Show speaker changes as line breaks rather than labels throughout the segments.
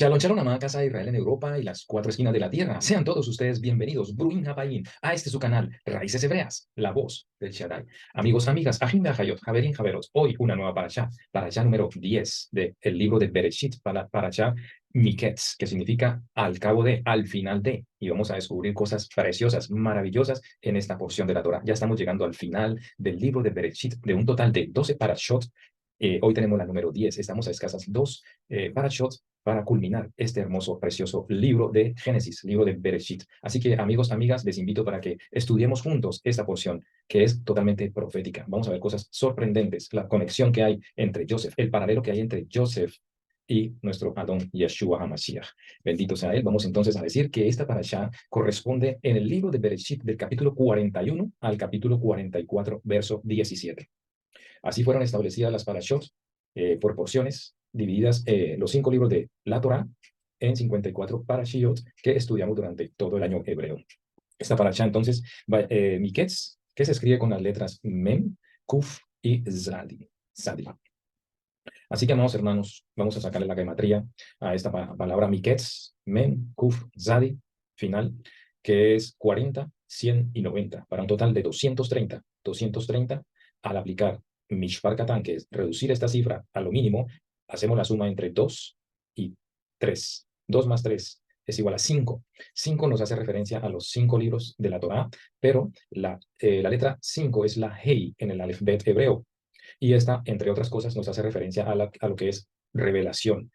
Shalom, shalom, amada casa de Israel en Europa y las cuatro esquinas de la tierra. Sean todos ustedes bienvenidos, Bruin Habayim, a este su canal, Raíces Hebreas, la voz del Shaddai. Amigos, amigas, Ajim Hayot, Javerín, Javeros, hoy una nueva parashá número 10 del libro de Bereshit, parashá Miketz, que significa al cabo de, al final de. Y vamos a descubrir cosas preciosas, maravillosas en esta porción de la Torah. Ya estamos llegando al final del libro de Bereshit, de un total de 12 parashot. Hoy tenemos la número 10. Estamos a escasas dos parashot para culminar este hermoso, precioso libro de Génesis, libro de Bereshit. Así que, amigos, amigas, les invito para que estudiemos juntos esta porción que es totalmente profética. Vamos a ver cosas sorprendentes, la conexión que hay entre Joseph, el paralelo que hay entre Joseph y nuestro Adón Yeshua HaMashiach. Bendito sea él. Vamos entonces a decir que esta parashá corresponde en el libro de Bereshit del capítulo 41 al capítulo 44, verso 17. Así fueron establecidas las parashot por porciones, divididas los 5 libros de la Torá en 54 parashiot que estudiamos durante todo el año hebreo. Esta parashá, entonces, Miketz, que se escribe con las letras Mem, Kuf y Zadi. Así que, amados hermanos, vamos a sacarle la gematría a esta palabra Miketz, Mem, Kuf, Zadi, final, que es 40, 100 y 90, para un total de 230. 230 al aplicar Mishpar Katan, que es reducir esta cifra a lo mínimo, hacemos la suma entre 2 y 3. 2 más 3 es igual a 5. 5 nos hace referencia a los 5 libros de la Torá, pero la letra 5 es la Hei en el alfabeto hebreo. Y esta, entre otras cosas, nos hace referencia a lo que es revelación,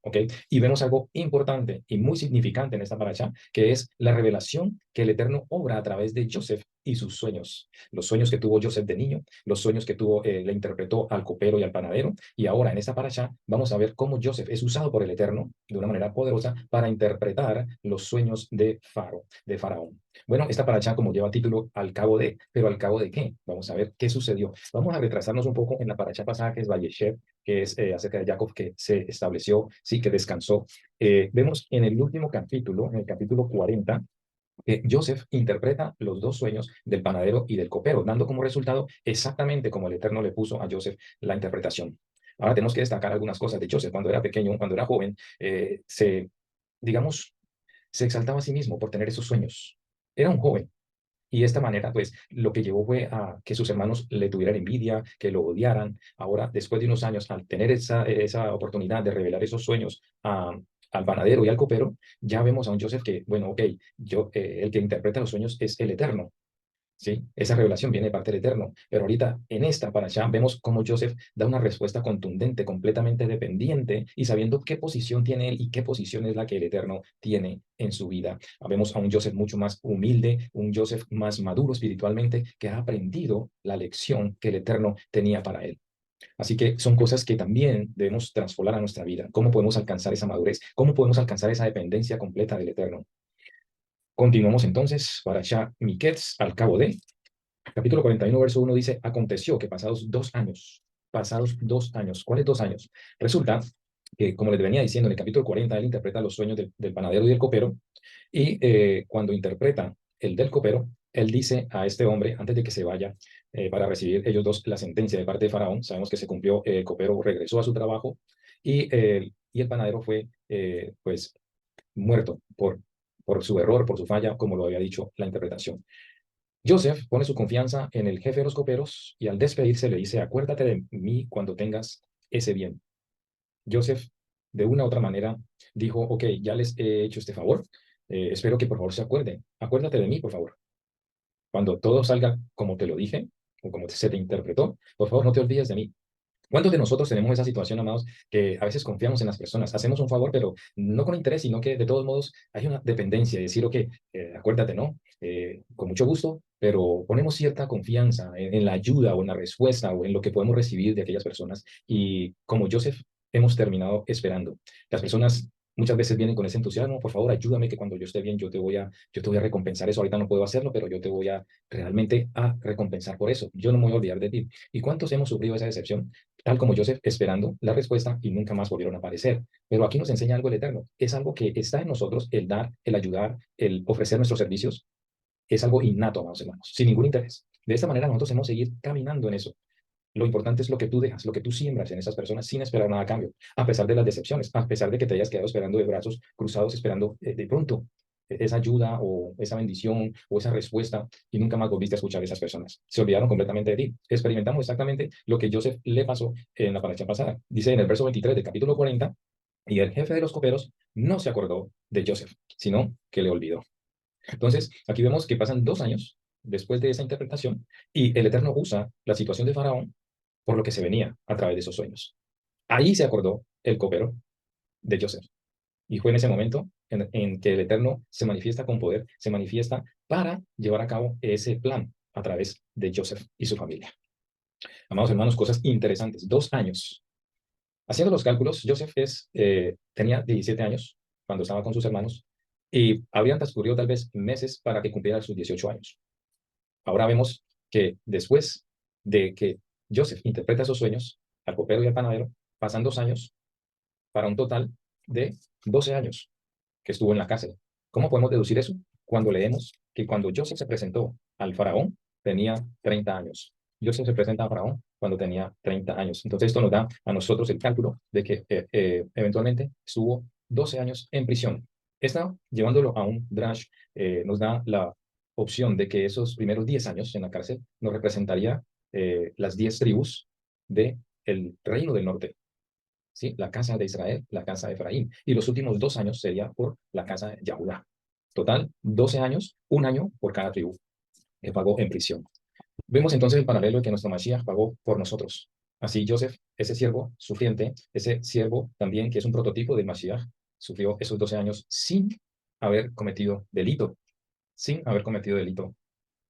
¿ok? Y vemos algo importante y muy significante en esta paracha, que es la revelación que el Eterno obra a través de Joseph y sus sueños. Los sueños que tuvo Joseph de niño, los sueños que le interpretó al copero y al panadero. Y ahora en esta paracha vamos a ver cómo Joseph es usado por el Eterno de una manera poderosa para interpretar los sueños de Faraón. Bueno, esta paracha como lleva título al cabo de, pero al cabo de qué? Vamos a ver qué sucedió. Vamos a retrasarnos un poco en la paracha pasada que es Vayeshev, que es acerca de Jacob que se estableció, sí, que descansó. Vemos en el último capítulo, en el capítulo 40, que Joseph interpreta los dos sueños del panadero y del copero, dando como resultado exactamente como el Eterno le puso a Joseph la interpretación. Ahora tenemos que destacar algunas cosas de Joseph. Cuando era pequeño, cuando era joven, digamos, se exaltaba a sí mismo por tener esos sueños. Era un joven, y de esta manera, pues, lo que llevó fue a que sus hermanos le tuvieran envidia, que lo odiaran. Ahora, después de unos años, al tener esa oportunidad de revelar esos sueños al panadero y al copero, ya vemos a un Joseph que, bueno, ok, el que interpreta los sueños es el Eterno. ¿Sí? Esa revelación viene de parte del Eterno. Pero ahorita, en esta parashá, vemos cómo Joseph da una respuesta contundente, completamente dependiente, y sabiendo qué posición tiene él y qué posición es la que el Eterno tiene en su vida. Vemos a un Joseph mucho más humilde, un Joseph más maduro espiritualmente, que ha aprendido la lección que el Eterno tenía para él. Así que son cosas que también debemos transformar a nuestra vida. ¿Cómo podemos alcanzar esa madurez? ¿Cómo podemos alcanzar esa dependencia completa del Eterno? Continuamos entonces, parashá Miketz, al cabo de capítulo 41, verso 1 dice, aconteció que pasados 2 años, ¿cuáles 2 años? Resulta que, como les venía diciendo, en el capítulo 40, él interpreta los sueños del panadero y del copero, y cuando interpreta el del copero, él dice a este hombre, antes de que se vaya, para recibir ellos dos la sentencia de parte de Faraón, sabemos que se cumplió, el copero regresó a su trabajo, y el panadero fue, pues, muerto por su error, por su falla, como lo había dicho la interpretación. Joseph pone su confianza en el jefe de los coperos y al despedirse le dice, acuérdate de mí cuando tengas ese bien. Joseph, de una u otra manera, dijo, ok, ya les he hecho este favor, espero que por favor se acuerden. Acuérdate de mí, por favor. Cuando todo salga como te lo dije o como se te interpretó, por favor no te olvides de mí. ¿Cuántos de nosotros tenemos esa situación, amados, que a veces confiamos en las personas, hacemos un favor, pero no con interés, sino que de todos modos hay una dependencia, decir, ok, acuérdate, ¿no? Con mucho gusto, pero ponemos cierta confianza en la ayuda o en la respuesta o en lo que podemos recibir de aquellas personas y como Joseph hemos terminado esperando. Las personas muchas veces vienen con ese entusiasmo, por favor, ayúdame que cuando yo esté bien yo te voy a recompensar eso, ahorita no puedo hacerlo, pero yo te voy a realmente a recompensar por eso, yo no me voy a olvidar de ti. ¿Y cuántos hemos sufrido esa decepción? Tal como Joseph, esperando la respuesta y nunca más volvieron a aparecer. Pero aquí nos enseña algo el Eterno. Es algo que está en nosotros, el dar, el ayudar, el ofrecer nuestros servicios. Es algo innato, amados hermanos, sin ningún interés. De esta manera nosotros hemos seguir caminando en eso. Lo importante es lo que tú dejas, lo que tú siembras en esas personas sin esperar nada a cambio, a pesar de las decepciones, a pesar de que te hayas quedado esperando de brazos cruzados, esperando de pronto esa ayuda o esa bendición o esa respuesta y nunca más volviste a escuchar a esas personas. Se olvidaron completamente de ti. Experimentamos exactamente lo que Joseph le pasó en la paracha pasada. Dice en el verso 23 del capítulo 40, y el jefe de los coperos no se acordó de Joseph, sino que le olvidó. Entonces, aquí vemos que pasan 2 años después de esa interpretación y el Eterno usa la situación de Faraón por lo que se venía a través de esos sueños. Ahí se acordó el copero de Joseph. Y fue en ese momento en que el Eterno se manifiesta con poder, se manifiesta para llevar a cabo ese plan a través de Joseph y su familia. Amados hermanos, cosas interesantes. 2 años. Haciendo los cálculos, Joseph tenía 17 años cuando estaba con sus hermanos y habrían transcurrido tal vez meses para que cumpliera sus 18 años. Ahora vemos que después de que Joseph interpreta esos sueños al copero y al panadero, pasan 2 años para un total de 12 años que estuvo en la cárcel. ¿Cómo podemos deducir eso? Cuando leemos que cuando Joseph se presentó al faraón, tenía 30 años. Joseph se presenta a faraón cuando tenía 30 años. Entonces esto nos da a nosotros el cálculo de que eventualmente estuvo 12 años en prisión. Esta, llevándolo a un drash, nos da la opción de que esos primeros 10 años en la cárcel nos representaría las 10 tribus del reino del norte. ¿Sí? La casa de Israel, la casa de Efraín. Y los últimos 2 años sería por la casa de Yahudá. Total, 12 años, un año por cada tribu que pagó en prisión. Vemos entonces el paralelo de que nuestro Mashiach pagó por nosotros. Así Joseph, ese siervo sufriente, ese siervo también que es un prototipo de Mashiach, sufrió esos 12 años sin haber cometido delito, sin haber cometido delito.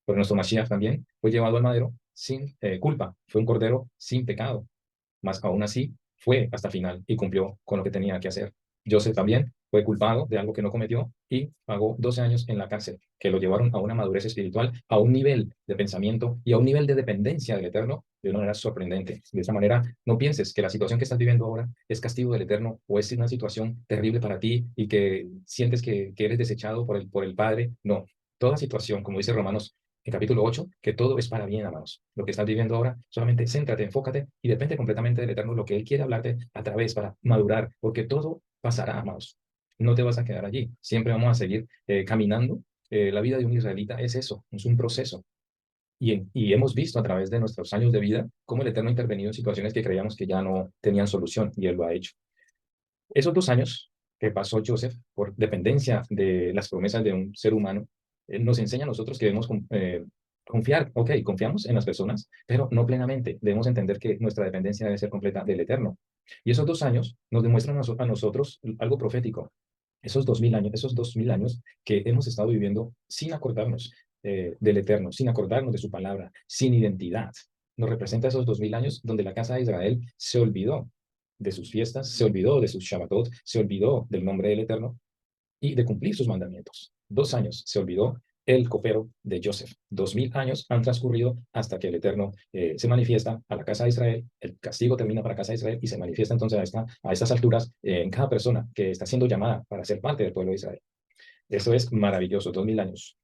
Pero nuestro Mashiach también fue llevado al madero sin culpa, fue un cordero sin pecado, mas aún así fue hasta final y cumplió con lo que tenía que hacer. Joseph también fue culpado de algo que no cometió y pagó 12 años en la cárcel, que lo llevaron a una madurez espiritual, a un nivel de pensamiento y a un nivel de dependencia del Eterno de una manera sorprendente. De esa manera, no pienses que la situación que estás viviendo ahora es castigo del Eterno o es una situación terrible para ti y que sientes que eres desechado por el Padre. No, toda situación, como dice Romanos en capítulo 8, que todo es para bien, amados. Lo que estás viviendo ahora, solamente céntrate, enfócate y depende completamente del Eterno lo que Él quiere hablarte a través para madurar, porque todo pasará, amados. No te vas a quedar allí. Siempre vamos a seguir caminando. La vida de un israelita es eso, es un proceso. Y hemos visto a través de nuestros años de vida cómo el Eterno ha intervenido en situaciones que creíamos que ya no tenían solución y Él lo ha hecho. Esos 2 años que pasó Joseph por dependencia de las promesas de un ser humano, nos enseña a nosotros que debemos confiar, ok, confiamos en las personas, pero no plenamente. Debemos entender que nuestra dependencia debe ser completa del Eterno. Y esos 2 años nos demuestran a nosotros algo profético. Esos 2000 años que hemos estado viviendo sin acordarnos del Eterno, sin acordarnos de su palabra, sin identidad. Nos representa esos 2000 años donde la casa de Israel se olvidó de sus fiestas, se olvidó de sus Shabbatot, se olvidó del nombre del Eterno y de cumplir sus mandamientos. 2 años se olvidó el copero de Joseph. 2000 años han transcurrido hasta que el Eterno se manifiesta a la casa de Israel, el castigo termina para la casa de Israel y se manifiesta entonces a estas alturas en cada persona que está siendo llamada para ser parte del pueblo de Israel. Eso es maravilloso, 2000 años.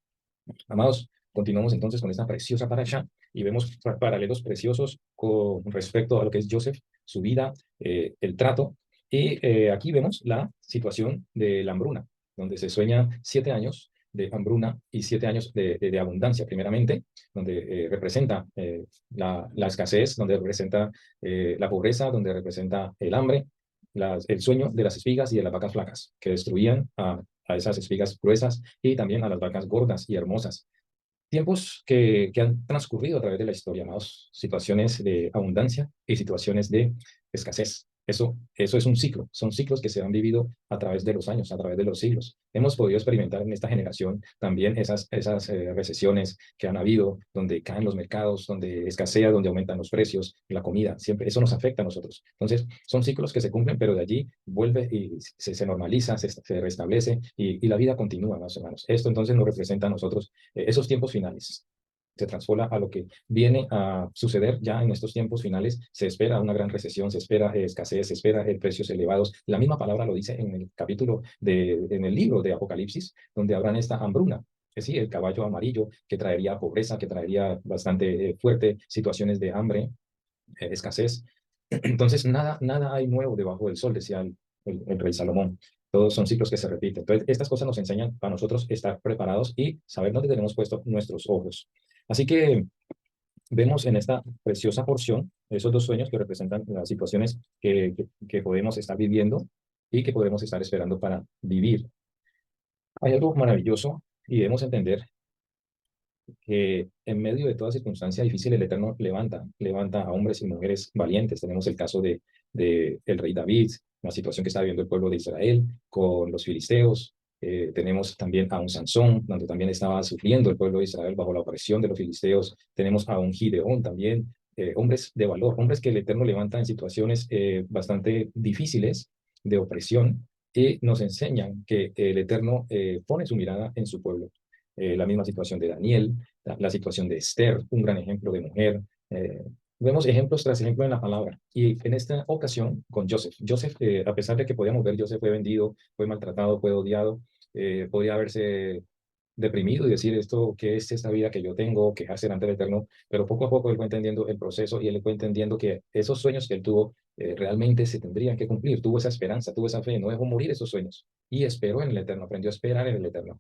Amados, continuamos entonces con esta preciosa parasha y vemos paralelos preciosos con respecto a lo que es Joseph, su vida, el trato. Y aquí vemos la situación de la hambruna, donde se sueña 7 años de hambruna y 7 años de abundancia, primeramente, donde representa la escasez, donde representa la pobreza, donde representa el hambre, el sueño de las espigas y de las vacas flacas, que destruían a esas espigas gruesas y también a las vacas gordas y hermosas. Tiempos que han transcurrido a través de la historia, amados, situaciones de abundancia y situaciones de escasez. Eso es un ciclo, son ciclos que se han vivido a través de los años, a través de los siglos. Hemos podido experimentar en esta generación también esas recesiones que han habido, donde caen los mercados, donde escasea, donde aumentan los precios, la comida, siempre eso nos afecta a nosotros. Entonces, son ciclos que se cumplen, pero de allí vuelve y se normaliza, se restablece y la vida continúa, más hermanos. Esto entonces nos representa a nosotros esos tiempos finales. Se transpola a lo que viene a suceder ya en estos tiempos finales. Se espera una gran recesión, se espera escasez, se espera precios elevados. La misma palabra lo dice en el en el libro de Apocalipsis, donde habrán esta hambruna. Es decir, el caballo amarillo que traería pobreza, que traería bastante fuerte situaciones de hambre, escasez. Entonces, nada hay nuevo debajo del sol, decía el rey Salomón. Todos son ciclos que se repiten. Entonces, estas cosas nos enseñan para nosotros estar preparados y saber dónde tenemos puestos nuestros ojos. Así que vemos en esta preciosa porción esos dos sueños que representan las situaciones que podemos estar viviendo y que podemos estar esperando para vivir. Hay algo maravilloso y debemos entender que en medio de toda circunstancia difícil el Eterno levanta a hombres y mujeres valientes. Tenemos el caso de el rey David, la situación que está viviendo el pueblo de Israel con los filisteos. Tenemos también a un Sansón, donde también estaba sufriendo el pueblo de Israel bajo la opresión de los filisteos. Tenemos a un Gideón también, hombres de valor, hombres que el Eterno levanta en situaciones bastante difíciles de opresión y nos enseñan que el Eterno pone su mirada en su pueblo. La misma situación de Daniel, la situación de Esther, un gran ejemplo de mujer. Vemos ejemplos tras ejemplo en la palabra. Y en esta ocasión con Joseph. Joseph, a pesar de que podíamos ver, Joseph fue vendido, fue maltratado, fue odiado, podía haberse deprimido y decir esto, ¿qué es esta vida que yo tengo? Quejarse delante del Eterno, pero poco a poco él fue entendiendo el proceso y él fue entendiendo que esos sueños que él tuvo realmente se tendrían que cumplir. Tuvo esa esperanza, tuvo esa fe, no dejó morir esos sueños y esperó en el Eterno, aprendió a esperar en el Eterno.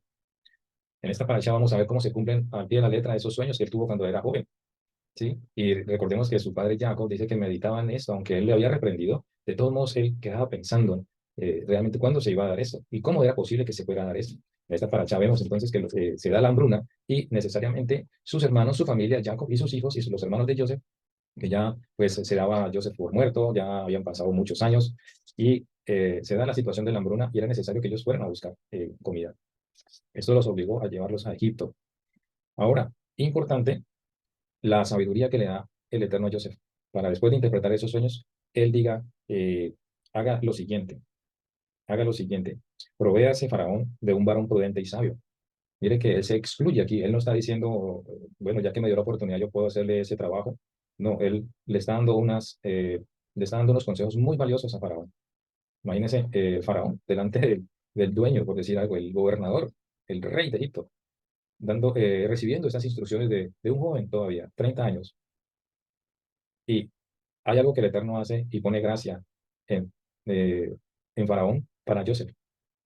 En esta paracha vamos a ver cómo se cumplen al pie de la letra esos sueños que él tuvo cuando era joven, ¿sí? Y recordemos que su padre Jacob dice que meditaba en esto, aunque él le había reprendido, de todos modos él quedaba pensando realmente cuándo se iba a dar esto y cómo era posible que se pudiera dar esto. En esta paracha vemos entonces que se da la hambruna y necesariamente sus hermanos, su familia, Jacob y sus hijos y los hermanos de Joseph, que ya pues se daba a Joseph por muerto, ya habían pasado muchos años y se da la situación de la hambruna y era necesario que ellos fueran a buscar comida. Esto los obligó a llevarlos a Egipto. Ahora, importante, la sabiduría que le da el Eterno a Joseph, para después de interpretar esos sueños, él diga, haga lo siguiente, haga lo siguiente, provéase Faraón de un varón prudente y sabio. Mire que él se excluye aquí, él no está diciendo, bueno, ya que me dio la oportunidad, yo puedo hacerle ese trabajo. No, él le está dando le está dando unos consejos muy valiosos a Faraón. Imagínese, Faraón, delante del dueño, por decir algo, el gobernador, el rey de Egipto recibiendo esas instrucciones de un joven todavía, 30 años. Y hay algo que el Eterno hace y pone gracia en, en Faraón para Joseph.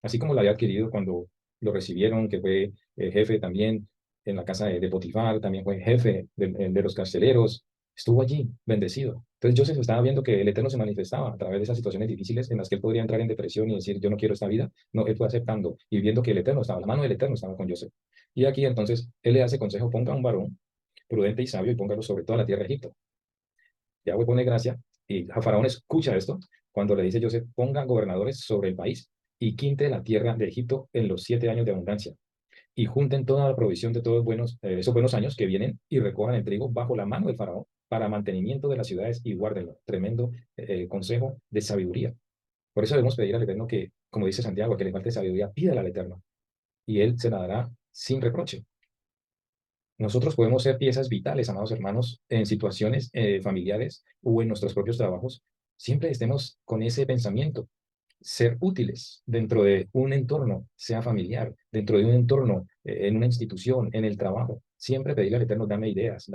Así como lo había adquirido cuando lo recibieron, que fue jefe también en la casa de Potifar, también fue jefe de los carceleros, estuvo allí, bendecido. Entonces Joseph estaba viendo que el Eterno se manifestaba a través de esas situaciones difíciles en las que él podría entrar en depresión y decir, yo no quiero esta vida. No, él fue aceptando y viendo que el Eterno estaba, la mano del Eterno estaba con Joseph. Y aquí entonces él le hace consejo, ponga un varón prudente y sabio y póngalo sobre toda la tierra de Egipto. Yahweh pone gracia y a Faraón escucha esto cuando le dice Joseph, ponga gobernadores sobre el país y quinte la tierra de Egipto en los 7 años de abundancia y junten toda la provisión de todos esos buenos años que vienen y recojan el trigo bajo la mano del faraón para mantenimiento de las ciudades y guárdenlo. Tremendo consejo de sabiduría. Por eso debemos pedir al Eterno que, como dice Santiago, que le falte sabiduría, pídala al Eterno y Él se la dará sin reproche. Nosotros podemos ser piezas vitales, amados hermanos, en situaciones familiares o en nuestros propios trabajos. Siempre estemos con ese pensamiento, ser útiles dentro de un entorno, sea familiar, dentro de un entorno, en una institución, en el trabajo. Siempre pedirle al Eterno, dame ideas,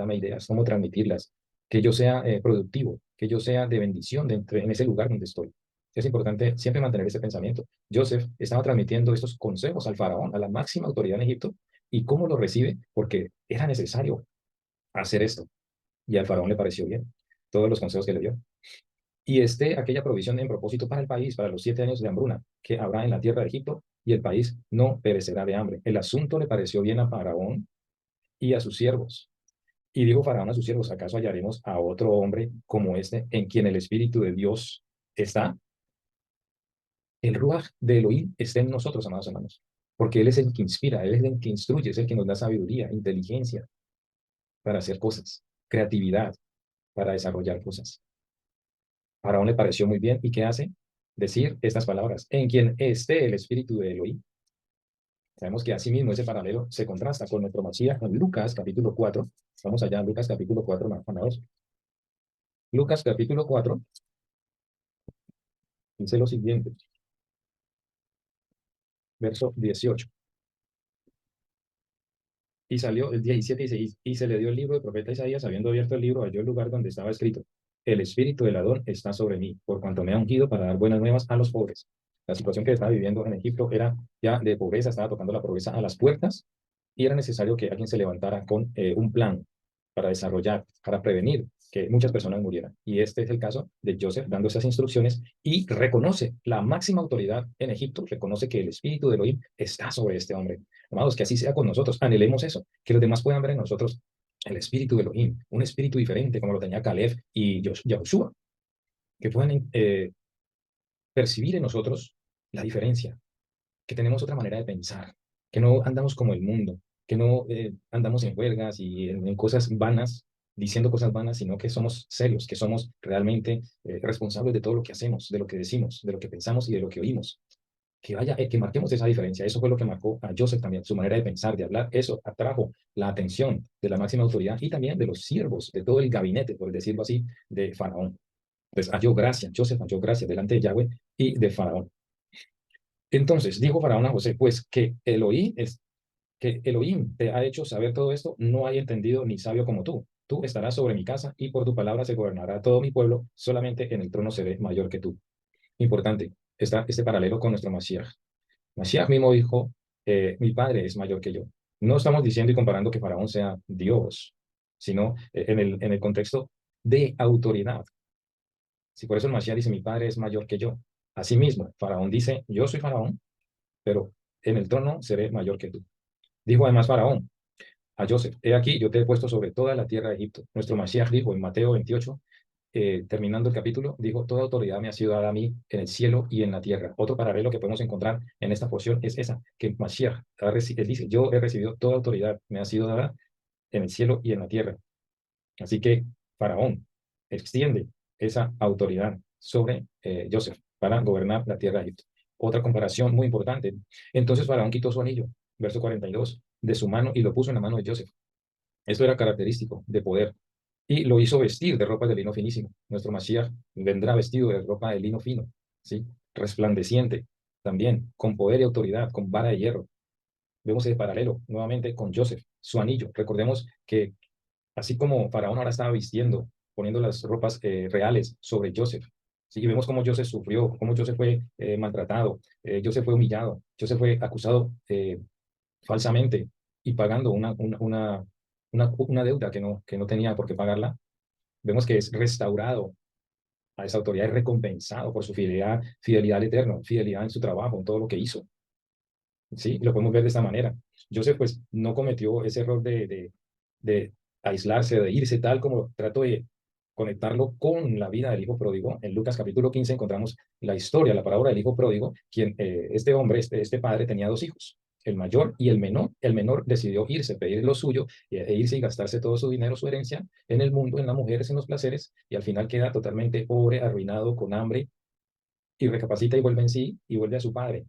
cómo transmitirlas, que yo sea productivo, que yo sea de bendición en ese lugar donde estoy. Es importante siempre mantener ese pensamiento. Joseph estaba transmitiendo estos consejos al faraón, a la máxima autoridad en Egipto, y cómo lo recibe, porque era necesario hacer esto. Y al faraón le pareció bien todos los consejos que le dio y aquella provisión en propósito para el país, para los 7 años de hambruna que habrá en la tierra de Egipto, y el país no perecerá de hambre. El asunto le pareció bien a Faraón y a sus siervos. Y dijo Faraón a sus siervos, ¿acaso hallaremos a otro hombre como este en quien el Espíritu de Dios está? El Ruach de Elohim está en nosotros, amados hermanos, porque Él es el que inspira, Él es el que instruye, es el que nos da sabiduría, inteligencia para hacer cosas, creatividad para desarrollar cosas. Faraón le pareció muy bien. ¿Y qué hace? Decir estas palabras. En quien esté el espíritu de Elohim. Sabemos que asimismo ese paralelo se contrasta con nuestro Mashiach en Lucas capítulo 4. Vamos allá, Lucas capítulo 4, hermanos. Lucas capítulo 4 dice lo siguiente, verso 18. Y salió el 17 y se le dio el libro del profeta Isaías, habiendo abierto el libro, halló el lugar donde estaba escrito. el espíritu del Adón está sobre mí, por cuanto me ha ungido para dar buenas nuevas a los pobres. La situación que estaba viviendo en Egipto era ya de pobreza, estaba tocando la pobreza a las puertas y era necesario que alguien se levantara con un plan para desarrollar, para prevenir que muchas personas murieran. Y este es el caso de Joseph dando esas instrucciones y reconoce la máxima autoridad en Egipto, reconoce que el espíritu de Elohim está sobre este hombre. Amados, que así sea con nosotros, anhelemos eso, que los demás puedan ver en nosotros el espíritu de Elohim, un espíritu diferente como lo tenía Caleb y Joshua, que puedan percibir en nosotros la diferencia, que tenemos otra manera de pensar, que no andamos como el mundo, que no andamos en huelgas y en cosas vanas, diciendo cosas vanas, sino que somos serios, que somos realmente responsables de todo lo que hacemos, de lo que decimos, de lo que pensamos y de lo que oímos. Que vaya, que marquemos esa diferencia. Eso fue lo que marcó a Joseph también, su manera de pensar, de hablar. Eso atrajo la atención de la máxima autoridad y también de los siervos, de todo el gabinete, por decirlo así, de Faraón. Pues halló gracia, Joseph halló gracia delante de Yahweh y de Faraón. Entonces dijo Faraón a José, pues que Elohim te ha hecho saber todo esto, no hay entendido ni sabio como tú. Tú estarás sobre mi casa y por tu palabra se gobernará todo mi pueblo, solamente en el trono seré mayor que tú. Importante, está este paralelo con nuestro Mashiach. Mashiach mismo dijo, mi padre es mayor que yo. No estamos diciendo y comparando que Faraón sea Dios, sino en el contexto de autoridad. Si por eso el Mashiach dice, mi padre es mayor que yo. Asimismo, Faraón dice, yo soy Faraón, pero en el trono seré mayor que tú. Dijo además Faraón a Joseph, he aquí, yo te he puesto sobre toda la tierra de Egipto. Nuestro Mashiach dijo en Mateo 28, terminando el capítulo, dijo, toda autoridad me ha sido dada a mí en el cielo y en la tierra. Otro paralelo que podemos encontrar en esta porción es esa, que Mashiach, él dice, yo he recibido toda autoridad, me ha sido dada en el cielo y en la tierra. Así que Faraón extiende esa autoridad sobre Joseph para gobernar la tierra de Egipto. Otra comparación muy importante. Entonces Faraón quitó su anillo, verso 42, de su mano y lo puso en la mano de Joseph. Esto era característico de poder. Y lo hizo vestir de ropa de lino finísimo. Nuestro Mashiach vendrá vestido de ropa de lino fino, ¿sí? Resplandeciente, también, con poder y autoridad, con vara de hierro. Vemos el paralelo nuevamente con Joseph, su anillo. Recordemos que así como Faraón ahora estaba vistiendo, poniendo las ropas reales sobre Joseph. ¿Sí? Y vemos cómo Joseph sufrió, cómo Joseph fue maltratado, Joseph fue humillado, Joseph fue acusado falsamente y pagando una deuda que no tenía por qué pagarla. Vemos que es restaurado a esa autoridad, es recompensado por su fidelidad, fidelidad al Eterno, fidelidad en su trabajo, en todo lo que hizo. Sí, lo podemos ver de esta manera. Joseph pues no cometió ese error de aislarse, de irse, tal como trato de conectarlo con la vida del hijo pródigo. En Lucas capítulo 15 encontramos la historia, la parábola del hijo pródigo, quien este hombre, este padre tenía dos hijos, el mayor y el menor. El menor decidió irse, pedir lo suyo e irse y gastarse todo su dinero, su herencia en el mundo, en las mujeres, en los placeres, y al final queda totalmente pobre, arruinado, con hambre, y recapacita y vuelve en sí y vuelve a su padre.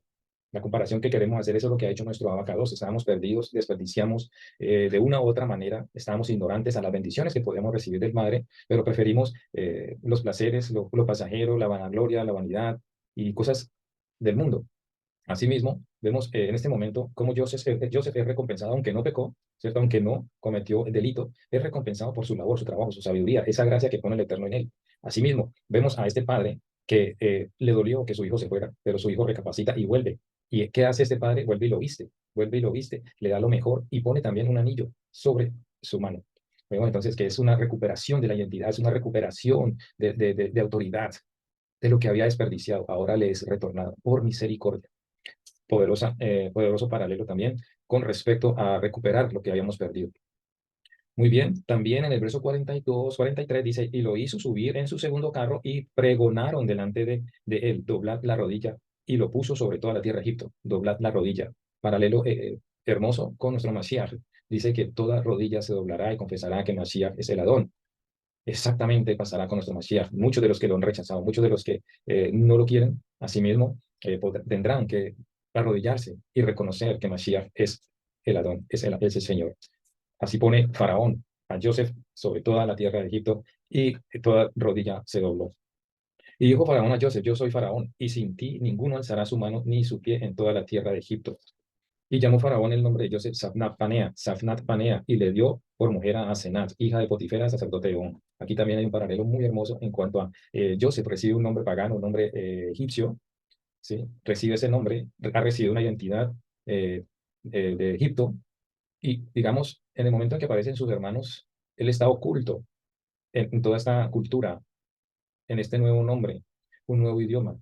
La comparación que queremos hacer, eso es lo que ha hecho nuestro abacados. Estábamos perdidos, desperdiciamos de una u otra manera, estábamos ignorantes a las bendiciones que podíamos recibir del Madre, pero preferimos los placeres, lo pasajero, la vanagloria, la vanidad y cosas del mundo. Asimismo, vemos en este momento cómo Joseph es recompensado, aunque no pecó, ¿cierto? Aunque no cometió el delito, es recompensado por su labor, su trabajo, su sabiduría, esa gracia que pone el Eterno en él. Asimismo, vemos a este padre que le dolió que su hijo se fuera, pero su hijo recapacita y vuelve. ¿Y qué hace este padre? Vuelve y lo viste, le da lo mejor y pone también un anillo sobre su mano. Vemos entonces que es una recuperación de la identidad, es una recuperación de autoridad, de lo que había desperdiciado, ahora le es retornado por misericordia. Poderoso paralelo también con respecto a recuperar lo que habíamos perdido. Muy bien, también en el verso 42, 43 dice, y lo hizo subir en su segundo carro y pregonaron delante de él, doblad la rodilla, y lo puso sobre toda la tierra de Egipto, doblad la rodilla. Paralelo hermoso con nuestro Mashiach. Dice que toda rodilla se doblará y confesará que Mashiach es el Adón. Exactamente pasará con nuestro Mashiach. Muchos de los que lo han rechazado, muchos de los que no lo quieren, asimismo, tendrán que arrodillarse y reconocer que Mashiach es el Adón, es el Señor. Así pone Faraón a Joseph sobre toda la tierra de Egipto y toda rodilla se dobló. Y dijo Faraón a Joseph, yo soy Faraón, y sin ti ninguno alzará su mano ni su pie en toda la tierra de Egipto. Y llamó Faraón el nombre de Joseph Safnat Panea, y le dio por mujer a Asenat, hija de Potifera, sacerdote de On. Aquí también hay un paralelo muy hermoso en cuanto a Joseph recibe un nombre pagano, un nombre egipcio, ¿sí? Recibe ese nombre, ha recibido una identidad eh, de Egipto y, digamos, en el momento en que aparecen sus hermanos, él está oculto en toda esta cultura, en este nuevo nombre, un nuevo idioma.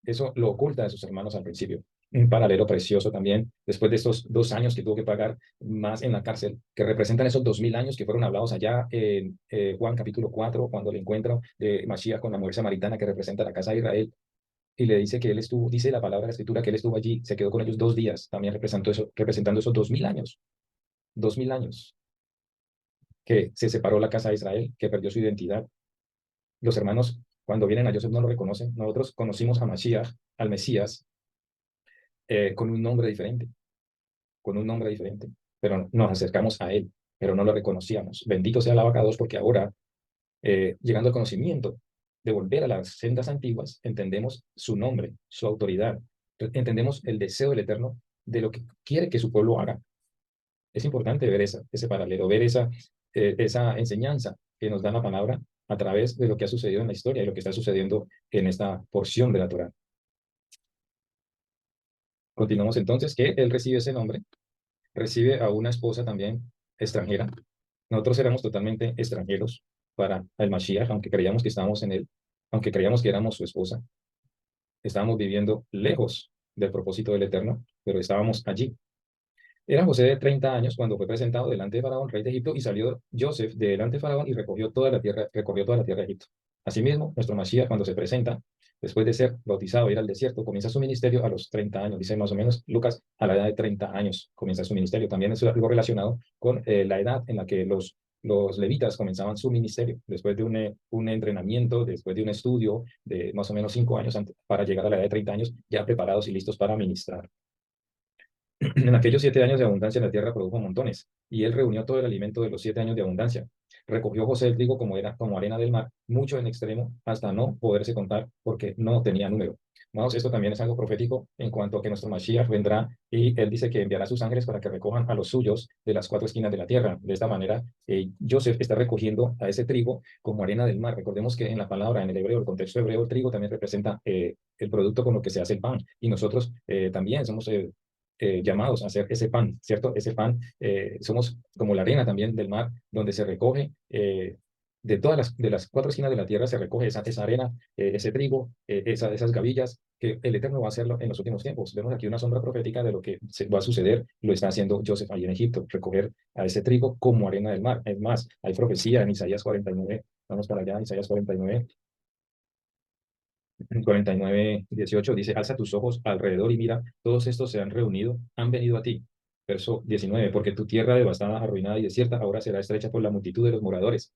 Eso lo oculta de sus hermanos al principio. Un paralelo precioso también, después de estos 2 años que tuvo que pagar más en la cárcel, que representan esos 2000 años que fueron hablados allá en Juan capítulo 4, cuando le encuentra de Mashiach con la mujer samaritana que representa la casa de Israel, y le dice que él estuvo, dice la palabra de la escritura, que él estuvo allí, se quedó con ellos 2 días, también representando esos 2000 años, 2000 años, que se separó la casa de Israel, que perdió su identidad. Los hermanos, cuando vienen a Joseph, no lo reconocen. Nosotros conocimos a Mashiach, al Mesías, con un nombre diferente, con un nombre diferente, pero nos acercamos a él, pero no lo reconocíamos. Bendito sea el abacados, porque ahora, llegando al conocimiento de volver a las sendas antiguas, entendemos su nombre, su autoridad, entendemos el deseo del Eterno de lo que quiere que su pueblo haga. Es importante ver ese paralelo, ver esa enseñanza que nos da la palabra a través de lo que ha sucedido en la historia y lo que está sucediendo en esta porción de la Torá. Continuamos entonces, que él recibe ese nombre, recibe a una esposa también extranjera. Nosotros éramos totalmente extranjeros para el Mashiach, aunque creíamos que estábamos en él, aunque creíamos que éramos su esposa. Estábamos viviendo lejos del propósito del Eterno, pero estábamos allí. Era José de 30 años cuando fue presentado delante de Faraón, rey de Egipto, y salió Joseph delante de Faraón y recorrió toda la tierra de Egipto. Asimismo, nuestro Mashiach, cuando se presenta, después de ser bautizado y ir al desierto, comienza su ministerio a los 30 años. Dice más o menos Lucas, a la edad de 30 años comienza su ministerio. También es algo relacionado con la edad en la que los levitas comenzaban su ministerio, después de un entrenamiento, después de un estudio de más o menos 5 años para llegar a la edad de 30 años, ya preparados y listos para ministrar. En aquellos 7 años de abundancia la tierra produjo montones, y él reunió todo el alimento de los 7 años de abundancia. Recogió José el trigo como arena del mar, mucho en extremo, hasta no poderse contar, porque no tenía número. Vamos, esto también es algo profético en cuanto a que nuestro Mashiach vendrá y él dice que enviará a sus ángeles para que recojan a los suyos de las 4 esquinas de la tierra. De esta manera, Joseph está recogiendo a ese trigo como arena del mar. Recordemos que en la palabra, en el hebreo, el contexto hebreo, el trigo también representa el producto con lo que se hace el pan. Y nosotros también somos llamados a hacer ese pan, ¿cierto? Ese pan, somos como la arena también del mar, donde se recoge, de las 4 esquinas de la tierra se recoge esa arena, ese trigo, esas gavillas, que el Eterno va a hacerlo en los últimos tiempos. Vemos aquí una sombra profética de lo que va a suceder, lo está haciendo Joseph allí en Egipto, recoger a ese trigo como arena del mar. Es más, hay profecía en Isaías 49, vamos para allá, Isaías 49, 49:18 dice, alza tus ojos alrededor y mira, todos estos se han reunido, han venido a ti. Verso 19, porque tu tierra devastada, arruinada y desierta, ahora será estrecha por la multitud de los moradores,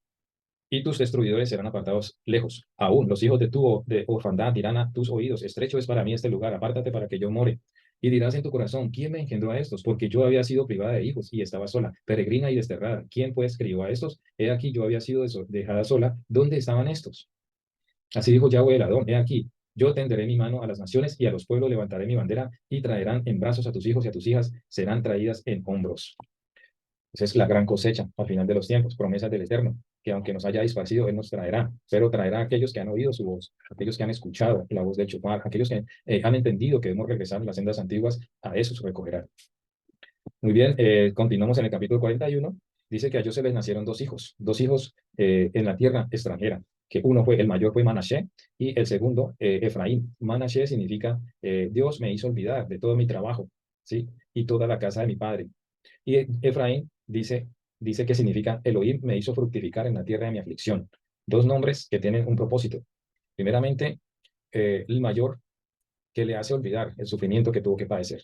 y tus destruidores serán apartados lejos. Aún los hijos de orfandad dirán a tus oídos, estrecho es para mí este lugar, apártate para que yo more. Y dirás en tu corazón, ¿quién me engendró a estos? Porque yo había sido privada de hijos y estaba sola, peregrina y desterrada. ¿Quién pues crió a estos? He aquí yo había sido dejada sola. ¿Dónde estaban estos? Así dijo Yahweh el Adón, he aquí, yo tenderé mi mano a las naciones y a los pueblos levantaré mi bandera y traerán en brazos a tus hijos y a tus hijas serán traídas en hombros. Esa es la gran cosecha al final de los tiempos, promesas del Eterno, que aunque nos haya disparcido, Él nos traerá, pero traerá a aquellos que han oído su voz, aquellos que han escuchado la voz del Shofar, aquellos que han entendido que debemos regresar a las sendas antiguas, a esos recogerá. Muy bien, continuamos en el capítulo 41. Dice que a José les nacieron dos hijos en la tierra extranjera, que el mayor fue Manashe y el segundo Efraín. Manashe significa Dios me hizo olvidar de todo mi trabajo, ¿sí? Y toda la casa de mi padre. Y Efraín dice que significa Elohim me hizo fructificar en la tierra de mi aflicción. Dos nombres que tienen un propósito. Primeramente, el mayor que le hace olvidar el sufrimiento que tuvo que padecer.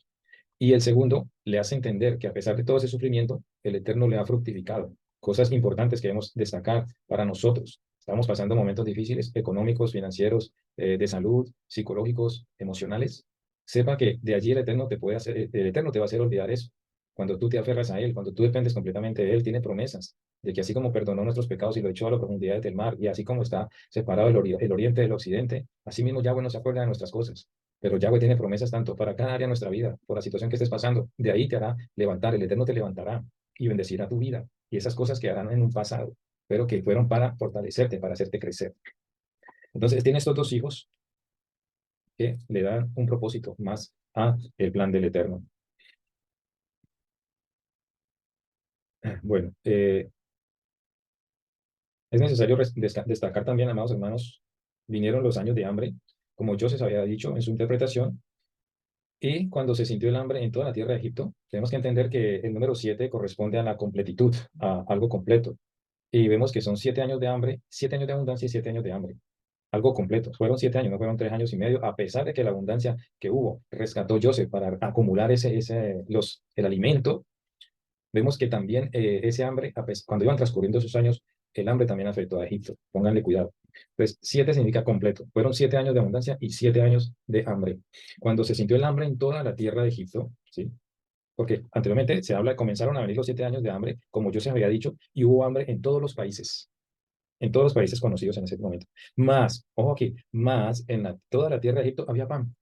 Y el segundo le hace entender que a pesar de todo ese sufrimiento, el Eterno le ha fructificado. Cosas importantes que debemos destacar para nosotros. Estamos pasando momentos difíciles, económicos, financieros, de salud, psicológicos, emocionales. Sepa que de allí el Eterno te va a hacer olvidar eso. Cuando tú te aferras a Él, cuando tú dependes completamente de Él, tiene promesas de que así como perdonó nuestros pecados y lo echó a las profundidades del mar, y así como está separado el oriente del occidente, así mismo Yahweh no se acuerda de nuestras cosas. Pero Yahweh tiene promesas tanto para cada área de nuestra vida, por la situación que estés pasando. De ahí te hará levantar, el Eterno te levantará y bendecirá tu vida. Y esas cosas quedarán en un pasado. pero que fueron para fortalecerte, para hacerte crecer. Entonces, tiene estos dos hijos que le dan un propósito más a el plan del Eterno. Bueno, es necesario destacar también, amados hermanos, vinieron los años de hambre, como José había dicho en su interpretación, y cuando se sintió el hambre en toda la tierra de Egipto, tenemos que entender que el número 7 corresponde a la completitud, a algo completo. Y vemos que son 7 años de hambre, 7 años de abundancia y 7 años de hambre. Algo completo. Fueron 7 años, no fueron 3 años y medio, a pesar de que la abundancia que hubo rescató Joseph para acumular el alimento. Vemos que también ese hambre, cuando iban transcurriendo esos años, el hambre también afectó a Egipto. Pónganle cuidado. Entonces, 7 significa completo. Fueron 7 años de abundancia y 7 años de hambre. Cuando se sintió el hambre en toda la tierra de Egipto, ¿sí? Porque anteriormente se habla, comenzaron a venir los 7 años de hambre, como yo se había dicho, y hubo hambre en todos los países conocidos en ese momento. Más, ojo aquí, más en toda la tierra de Egipto había pan.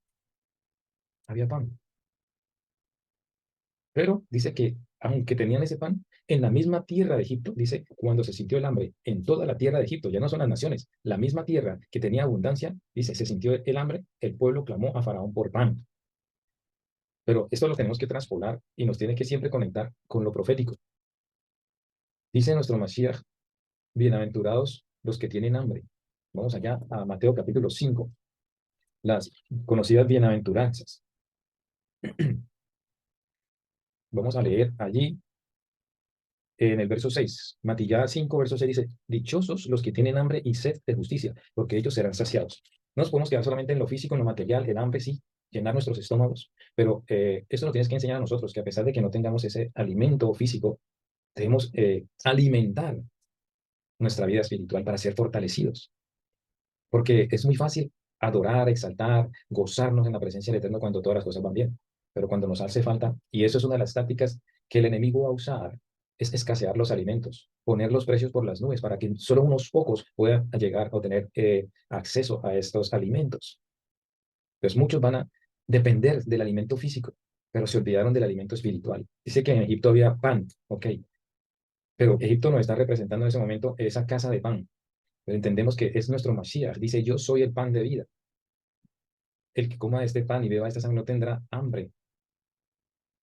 Pero dice que aunque tenían ese pan, en la misma tierra de Egipto, dice, cuando se sintió el hambre en toda la tierra de Egipto, ya no son las naciones, la misma tierra que tenía abundancia, dice, se sintió el hambre, el pueblo clamó a Faraón por pan. Pero esto lo tenemos que transpolar y nos tiene que siempre conectar con lo profético. Dice nuestro Mashiach, bienaventurados los que tienen hambre. Vamos allá a Mateo capítulo 5, las conocidas bienaventuranzas. Vamos a leer allí en el verso 6, Matillá 5, verso 6 dice, dichosos los que tienen hambre y sed de justicia, porque ellos serán saciados. No nos podemos quedar solamente en lo físico, en lo material, el hambre sí, llenar nuestros estómagos, pero eso lo tienes que enseñar a nosotros, que a pesar de que no tengamos ese alimento físico, debemos alimentar nuestra vida espiritual para ser fortalecidos, porque es muy fácil adorar, exaltar, gozarnos en la presencia del Eterno cuando todas las cosas van bien, pero cuando nos hace falta, y eso es una de las tácticas que el enemigo va a usar, es escasear los alimentos, poner los precios por las nubes para que solo unos pocos puedan llegar a tener acceso a estos alimentos. Entonces muchos van a depender del alimento físico, pero se olvidaron del alimento espiritual. Dice que en Egipto había pan, ok, pero Egipto nos está representando en ese momento esa casa de pan. Pero entendemos que es nuestro Mashiach. Dice, yo soy el pan de vida. El que coma de este pan y beba de esta sangre no tendrá hambre.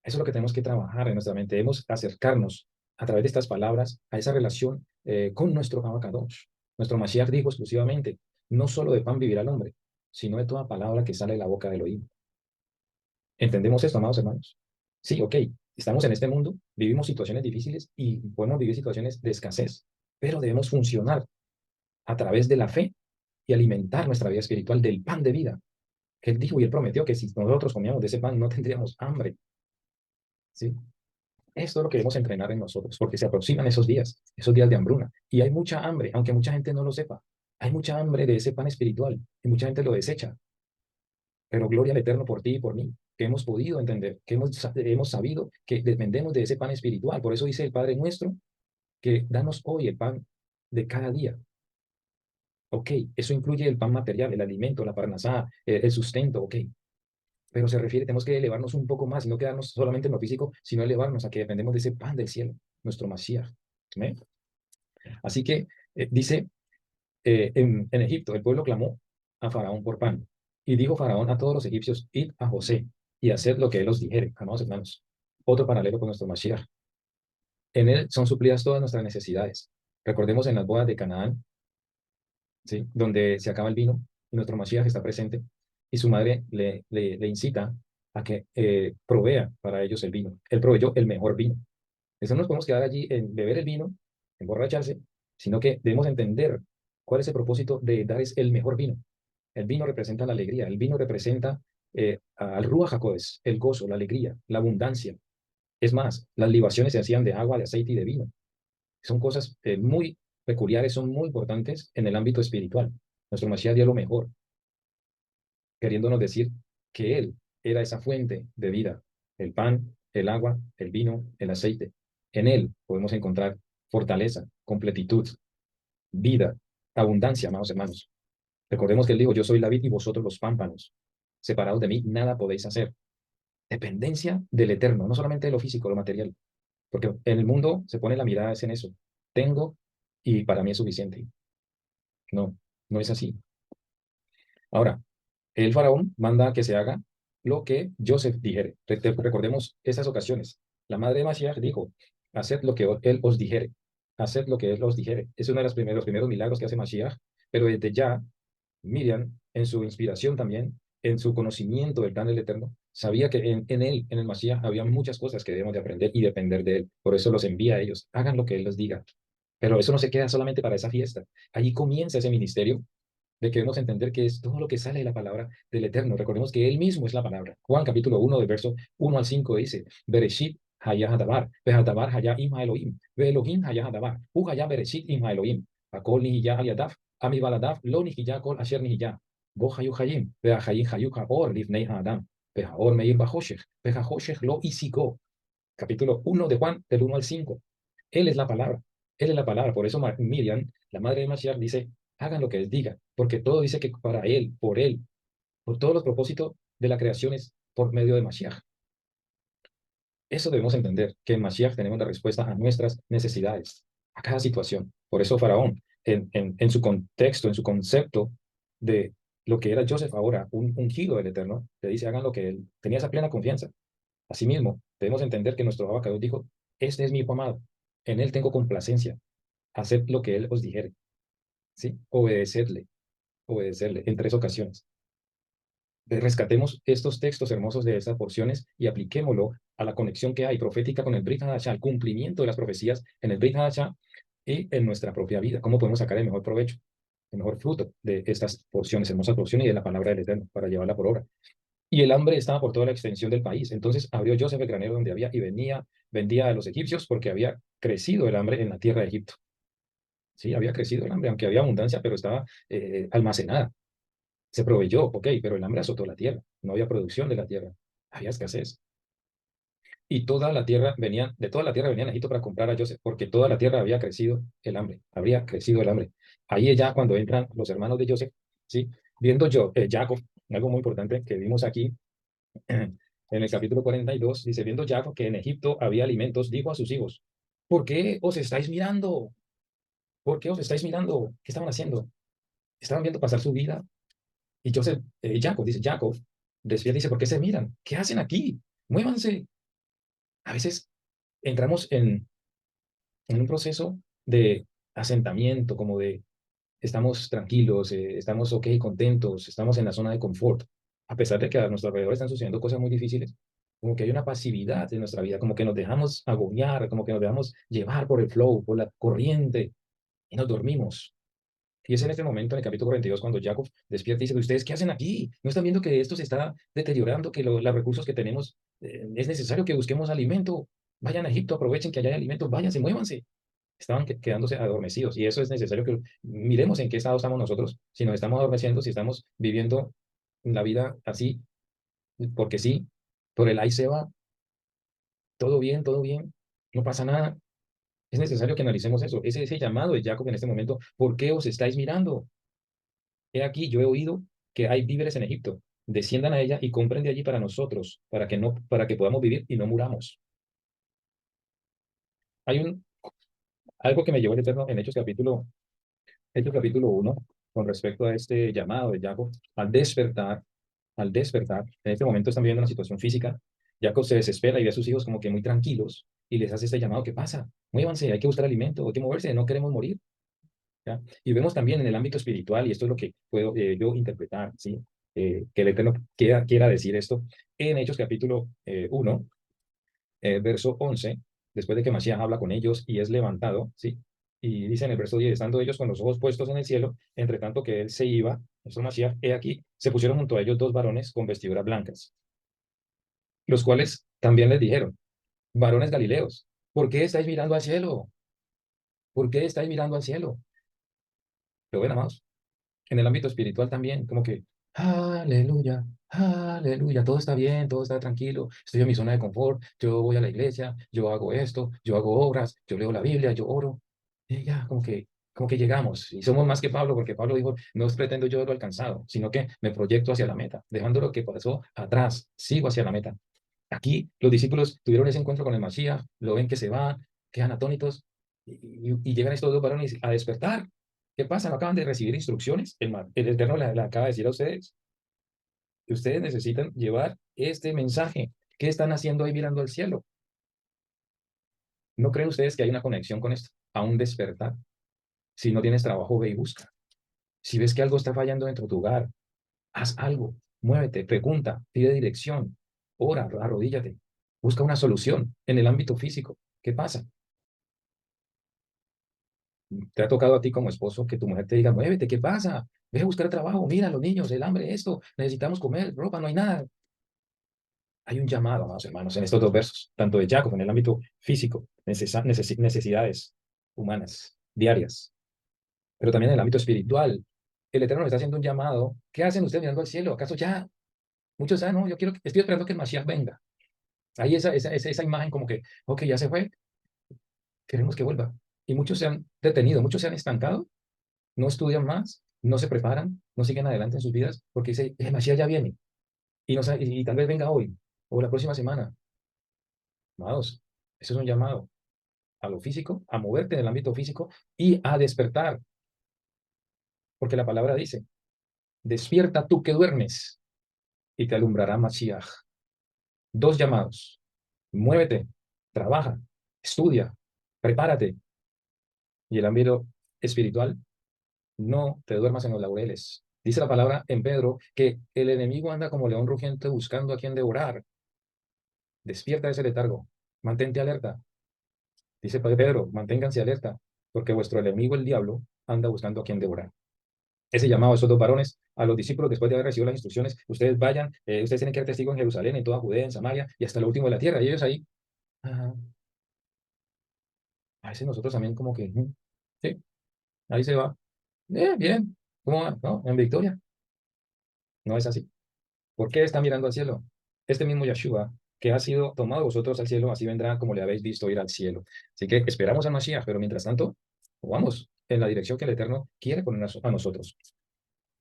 Eso es lo que tenemos que trabajar en nuestra mente. Debemos acercarnos a través de estas palabras a esa relación con nuestro Abacadosh. Nuestro Mashiach dijo exclusivamente, no solo de pan vivirá el hombre, sino de toda palabra que sale de la boca del oído. ¿Entendemos esto, amados hermanos? Sí, ok. Estamos en este mundo, vivimos situaciones difíciles y podemos vivir situaciones de escasez, pero debemos funcionar a través de la fe y alimentar nuestra vida espiritual del pan de vida. Que él dijo y él prometió que si nosotros comíamos de ese pan no tendríamos hambre. ¿Sí? Esto es lo que debemos entrenar en nosotros, porque se aproximan esos días de hambruna. Y hay mucha hambre, aunque mucha gente no lo sepa. Hay mucha hambre de ese pan espiritual y mucha gente lo desecha. Pero gloria al Eterno por ti y por mí, que hemos podido entender, que hemos sabido que dependemos de ese pan espiritual. Por eso dice el Padre nuestro, que danos hoy el pan de cada día. Ok, eso incluye el pan material, el alimento, la parnasá, el sustento, ok. Pero se refiere, tenemos que elevarnos un poco más y no quedarnos solamente en lo físico, sino elevarnos a que dependemos de ese pan del cielo, nuestro Mashiach. ¿Ve? Así que dice, en Egipto el pueblo clamó a Faraón por pan. Y dijo Faraón a todos los egipcios, id a José y haced lo que él os dijere. Amados hermanos, otro paralelo con nuestro Mashiach. En él son suplidas todas nuestras necesidades. Recordemos en las bodas de Canaán, ¿sí? Donde se acaba el vino y nuestro Mashiach está presente y su madre le incita a que provea para ellos el vino. Él proveyó el mejor vino. Eso no nos podemos quedar allí en beber el vino, emborracharse, sino que debemos entender cuál es el propósito de dar el mejor vino. El vino representa la alegría, el vino representa al Ruach HaKodesh, el gozo, la alegría, la abundancia. Es más, las libaciones se hacían de agua, de aceite y de vino. Son cosas muy peculiares, son muy importantes en el ámbito espiritual. Nuestro Mashiach dio lo mejor, queriéndonos decir que Él era esa fuente de vida, el pan, el agua, el vino, el aceite. En Él podemos encontrar fortaleza, completitud, vida, abundancia, amados hermanos. Recordemos que Él dijo, yo soy la vid y vosotros los pámpanos. Separados de mí, nada podéis hacer. Dependencia del eterno, no solamente de lo físico, lo material. Porque en el mundo se pone la mirada es en eso. Tengo y para mí es suficiente. No, no es así. Ahora, el faraón manda que se haga lo que Joseph dijere. Recordemos esas ocasiones. La madre de Mashiach dijo, haced lo que él os dijere. Haced lo que él os dijere. Es uno de los primeros milagros que hace Mashiach, pero desde ya Miriam, en su inspiración también, en su conocimiento del plan del Eterno, sabía que en él, en el Mashiach, había muchas cosas que debemos de aprender y depender de él. Por eso los envía a ellos. Hagan lo que él les diga. Pero eso no se queda solamente para esa fiesta. Allí comienza ese ministerio de que debemos entender que es todo lo que sale de la palabra del Eterno. Recordemos que Él mismo es la palabra. Juan capítulo 1, del verso 1 al 5 dice, Bereshit hayah hadabar, behadabar hayah im haElohim, veElohim hayah hadabar, hu hayah Bereshit im haElohim, akol nihiyah al yadav, ami baladav, lo nihiyah kol asher nihiyah, bo hayu hayim, veahayim hayu haor livnei haadam, vehaor meir bahoshech, vehahoshech lo isigo. Capítulo 1 de Juan, del 1 al 5. Él es la palabra. Él es la palabra. Por eso Miriam, la madre de Mashiach, dice, hagan lo que él diga, porque todo dice que para él, por todos los propósitos de la creación es por medio de Mashiach. Eso debemos entender, que en Mashiach tenemos la respuesta a nuestras necesidades, a cada situación. Por eso Faraón, en su contexto, en su concepto de lo que era Joseph ahora, un ungido del Eterno, le dice, hagan lo que él tenía esa plena confianza. Asimismo, debemos entender que nuestro Abacados dijo, este es mi hijo amado, en él tengo complacencia, haced lo que él os dijere, ¿sí? Obedecerle en tres ocasiones. Rescatemos estos textos hermosos de estas porciones y apliquémoslo a la conexión que hay profética con el Brit Hadashah, al cumplimiento de las profecías en el Brit Hadashah y en nuestra propia vida. ¿Cómo podemos sacar el mejor provecho, el mejor fruto de estas porciones, hermosas porciones y de la palabra del Eterno para llevarla por obra? Y el hambre estaba por toda la extensión del país. Entonces abrió Joseph el granero donde había y vendía a los egipcios porque había crecido el hambre en la tierra de Egipto. Sí, había crecido el hambre, aunque había abundancia, pero estaba almacenada. Se proveyó, ok, pero el hambre azotó la tierra. No había producción de la tierra. Había escasez. Y toda la tierra venía, de toda la tierra venían a Egipto para comprar a Joseph, porque toda la tierra había crecido el hambre. Habría crecido el hambre. Ahí ya cuando entran los hermanos de Joseph, ¿sí? Viendo yo, Jacob, algo muy importante que vimos aquí, en el capítulo 42, dice, viendo Jacob que en Egipto había alimentos, dijo a sus hijos, ¿por qué os estáis mirando? ¿Por qué os estáis mirando? ¿Qué estaban haciendo? Estaban viendo pasar su vida. Y Joseph, Jacob, despierta y dice, ¿por qué se miran? ¿Qué hacen aquí? Muévanse. A veces entramos en un proceso de asentamiento, como de estamos tranquilos, estamos ok, contentos, estamos en la zona de confort, a pesar de que a nuestro alrededor están sucediendo cosas muy difíciles, como que hay una pasividad en nuestra vida, como que nos dejamos agobiar, como que nos dejamos llevar por el flow, por la corriente, y nos dormimos. Y es en este momento, en el capítulo 42, cuando Jacob despierta y dice, ¿ustedes qué hacen aquí? ¿No están viendo que esto se está deteriorando, que los recursos que tenemos, es necesario que busquemos alimento? Vayan a Egipto, aprovechen que allá hay alimentos, váyanse, muévanse. Estaban quedándose adormecidos y eso es necesario que miremos en qué estado estamos nosotros, si nos estamos adormeciendo, si estamos viviendo la vida así, porque sí, por el ahí se va, todo bien, no pasa nada. Es necesario que analicemos eso. Ese llamado de Jacob en este momento, ¿por qué os estáis mirando? He aquí, yo he oído que hay víveres en Egipto. Desciendan a ella y compren de allí para nosotros, para que podamos vivir y no muramos. Hay algo que me llevó el Eterno en Hechos capítulo 1, con respecto a este llamado de Jacob, al despertar, en este momento están viviendo una situación física. Jacob se desespera y ve a sus hijos como que muy tranquilos y les hace este llamado, ¿qué pasa? Muévanse, hay que buscar alimento, hay que moverse, no queremos morir. ¿Ya? Y vemos también en el ámbito espiritual, y esto es lo que puedo yo interpretar, ¿sí? Que el Eterno quiera decir esto, en Hechos capítulo 1, verso 11, después de que Mashiach habla con ellos y es levantado, ¿sí? Y dice en el verso 10, estando ellos con los ojos puestos en el cielo, entre tanto que él se iba, esto Mashiach, he aquí, se pusieron junto a ellos dos varones con vestiduras blancas, los cuales también les dijeron, varones galileos, ¿por qué estáis mirando al cielo? ¿Por qué estáis mirando al cielo? Pero ven, amados, en el ámbito espiritual también, como que, aleluya, aleluya, todo está bien, todo está tranquilo, estoy en mi zona de confort, yo voy a la iglesia, yo hago esto, yo hago obras, yo leo la Biblia, yo oro, y ya, como que llegamos, y somos más que Pablo, porque Pablo dijo, no pretendo yo lo alcanzado, sino que me proyecto hacia la meta, dejando lo que pasó atrás, sigo hacia la meta. Aquí los discípulos tuvieron ese encuentro con el Mashiach, lo ven que se va, quedan atónitos, Y llegan estos dos varones a despertar. ¿Qué pasa? ¿No acaban de recibir instrucciones? El Eterno le acaba de decir a ustedes que ustedes necesitan llevar este mensaje. ¿Qué están haciendo ahí mirando al cielo? ¿No creen ustedes que hay una conexión con esto? A un despertar. Si no tienes trabajo, ve y busca. Si ves que algo está fallando dentro de tu hogar, haz algo. Muévete, pregunta, pide dirección, ora, arrodíllate. Busca una solución en el ámbito físico. ¿Qué pasa? ¿Te ha tocado a ti como esposo que tu mujer te diga, muévete, qué pasa? Ve a buscar trabajo, mira, los niños, el hambre, esto, necesitamos comer, ropa, no hay nada. Hay un llamado, amados hermanos, en estos dos versos, tanto de Jacob en el ámbito físico, necesidades humanas, diarias, pero también en el ámbito espiritual. El Eterno le está haciendo un llamado. ¿Qué hacen ustedes mirando al cielo? ¿Acaso ya? Muchos saben, no, yo quiero, estoy esperando que el Mashiach venga. Hay esa imagen como que, ok, ya se fue, queremos que vuelva. Y muchos se han detenido, muchos se han estancado, no estudian más, no se preparan, no siguen adelante en sus vidas, porque dice, el Mashiach ya viene, y, no, y tal vez venga hoy, o la próxima semana. Amados, eso es un llamado a lo físico, a moverte en el ámbito físico y a despertar, porque la palabra dice, despierta tú que duermes y te alumbrará Mashiach. Dos llamados, muévete, trabaja, estudia, prepárate. Y el ámbito espiritual, no te duermas en los laureles. Dice la palabra en Pedro que el enemigo anda como león rugiente buscando a quien devorar. Despierta de ese letargo, mantente alerta. Dice Pedro, manténganse alerta, porque vuestro enemigo, el diablo, anda buscando a quien devorar. Ese llamado a esos dos varones, a los discípulos, después de haber recibido las instrucciones, ustedes vayan, ustedes tienen que ser testigos en Jerusalén, en toda Judea, en Samaria y hasta lo último de la tierra. Y ellos ahí, ah, a veces nosotros también como que, sí, ahí se va. Bien, ¿cómo va? ¿No? En victoria. No es así. ¿Por qué está mirando al cielo? Este mismo Yeshua, que ha sido tomado vosotros al cielo, así vendrá como le habéis visto ir al cielo. Así que esperamos a Mashiach, pero mientras tanto, vamos en la dirección que el Eterno quiere poner a nosotros.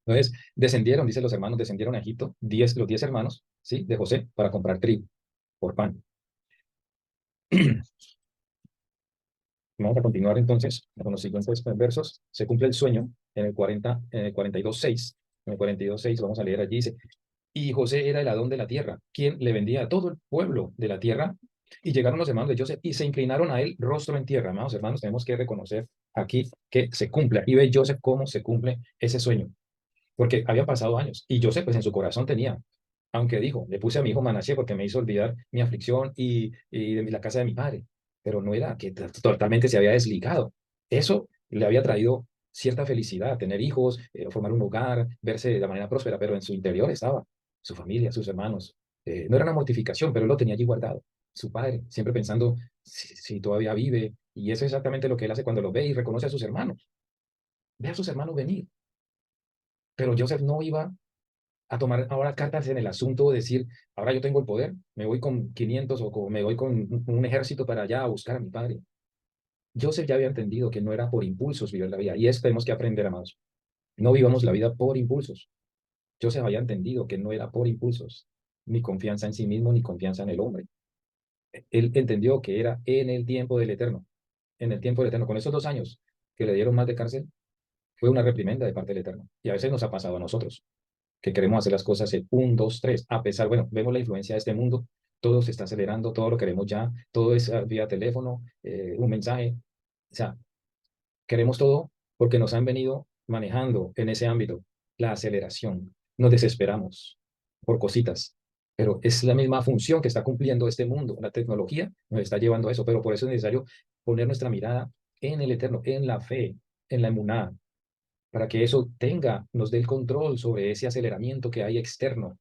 Entonces, descendieron, dicen los hermanos, descendieron a Egipto, los 10 hermanos, ¿sí? De José, para comprar trigo por pan. Vamos a continuar entonces con los siguientes versos. Se cumple el sueño en el 42:6. En el 42:6 vamos a leer allí, dice, y José era el Adón de la tierra, quien le vendía a todo el pueblo de la tierra. Y llegaron los hermanos de Joseph y se inclinaron a él rostro en tierra. Amados hermanos, tenemos que reconocer aquí que se cumple. Aquí ve Joseph cómo se cumple ese sueño. Porque habían pasado años y Joseph pues en su corazón tenía, aunque dijo, le puse a mi hijo Manasés porque me hizo olvidar mi aflicción y de la casa de mi padre, pero no era que totalmente se había desligado. Eso le había traído cierta felicidad, tener hijos, formar un hogar, verse de la manera próspera, pero en su interior estaba su familia, sus hermanos. No era una mortificación, pero él lo tenía allí guardado. Su padre, siempre pensando si todavía vive, y eso es exactamente lo que él hace cuando lo ve y reconoce a sus hermanos. Ve a sus hermanos venir, pero Joseph no iba a tomar ahora cartas en el asunto, decir, ahora yo tengo el poder, me voy con 500 me voy con un ejército para allá a buscar a mi padre. Joseph ya había entendido que no era por impulsos vivir la vida, y eso tenemos que aprender, amados. No vivamos la vida por impulsos. Joseph había entendido que no era por impulsos, ni confianza en sí mismo, ni confianza en el hombre. Él entendió que era en el tiempo del Eterno, en el tiempo del Eterno. Con esos 2 años que le dieron más de cárcel, fue una reprimenda de parte del Eterno. Y a veces nos ha pasado a nosotros, que queremos hacer las cosas en 1, 2, 3, a pesar, bueno, vemos la influencia de este mundo, todo se está acelerando, todo lo queremos ya, todo es vía teléfono, un mensaje, o sea, queremos todo porque nos han venido manejando en ese ámbito la aceleración, nos desesperamos por cositas, pero es la misma función que está cumpliendo este mundo, la tecnología nos está llevando a eso, pero por eso es necesario poner nuestra mirada en el Eterno, en la fe, en la emuná, para que eso nos dé el control sobre ese aceleramiento que hay externo.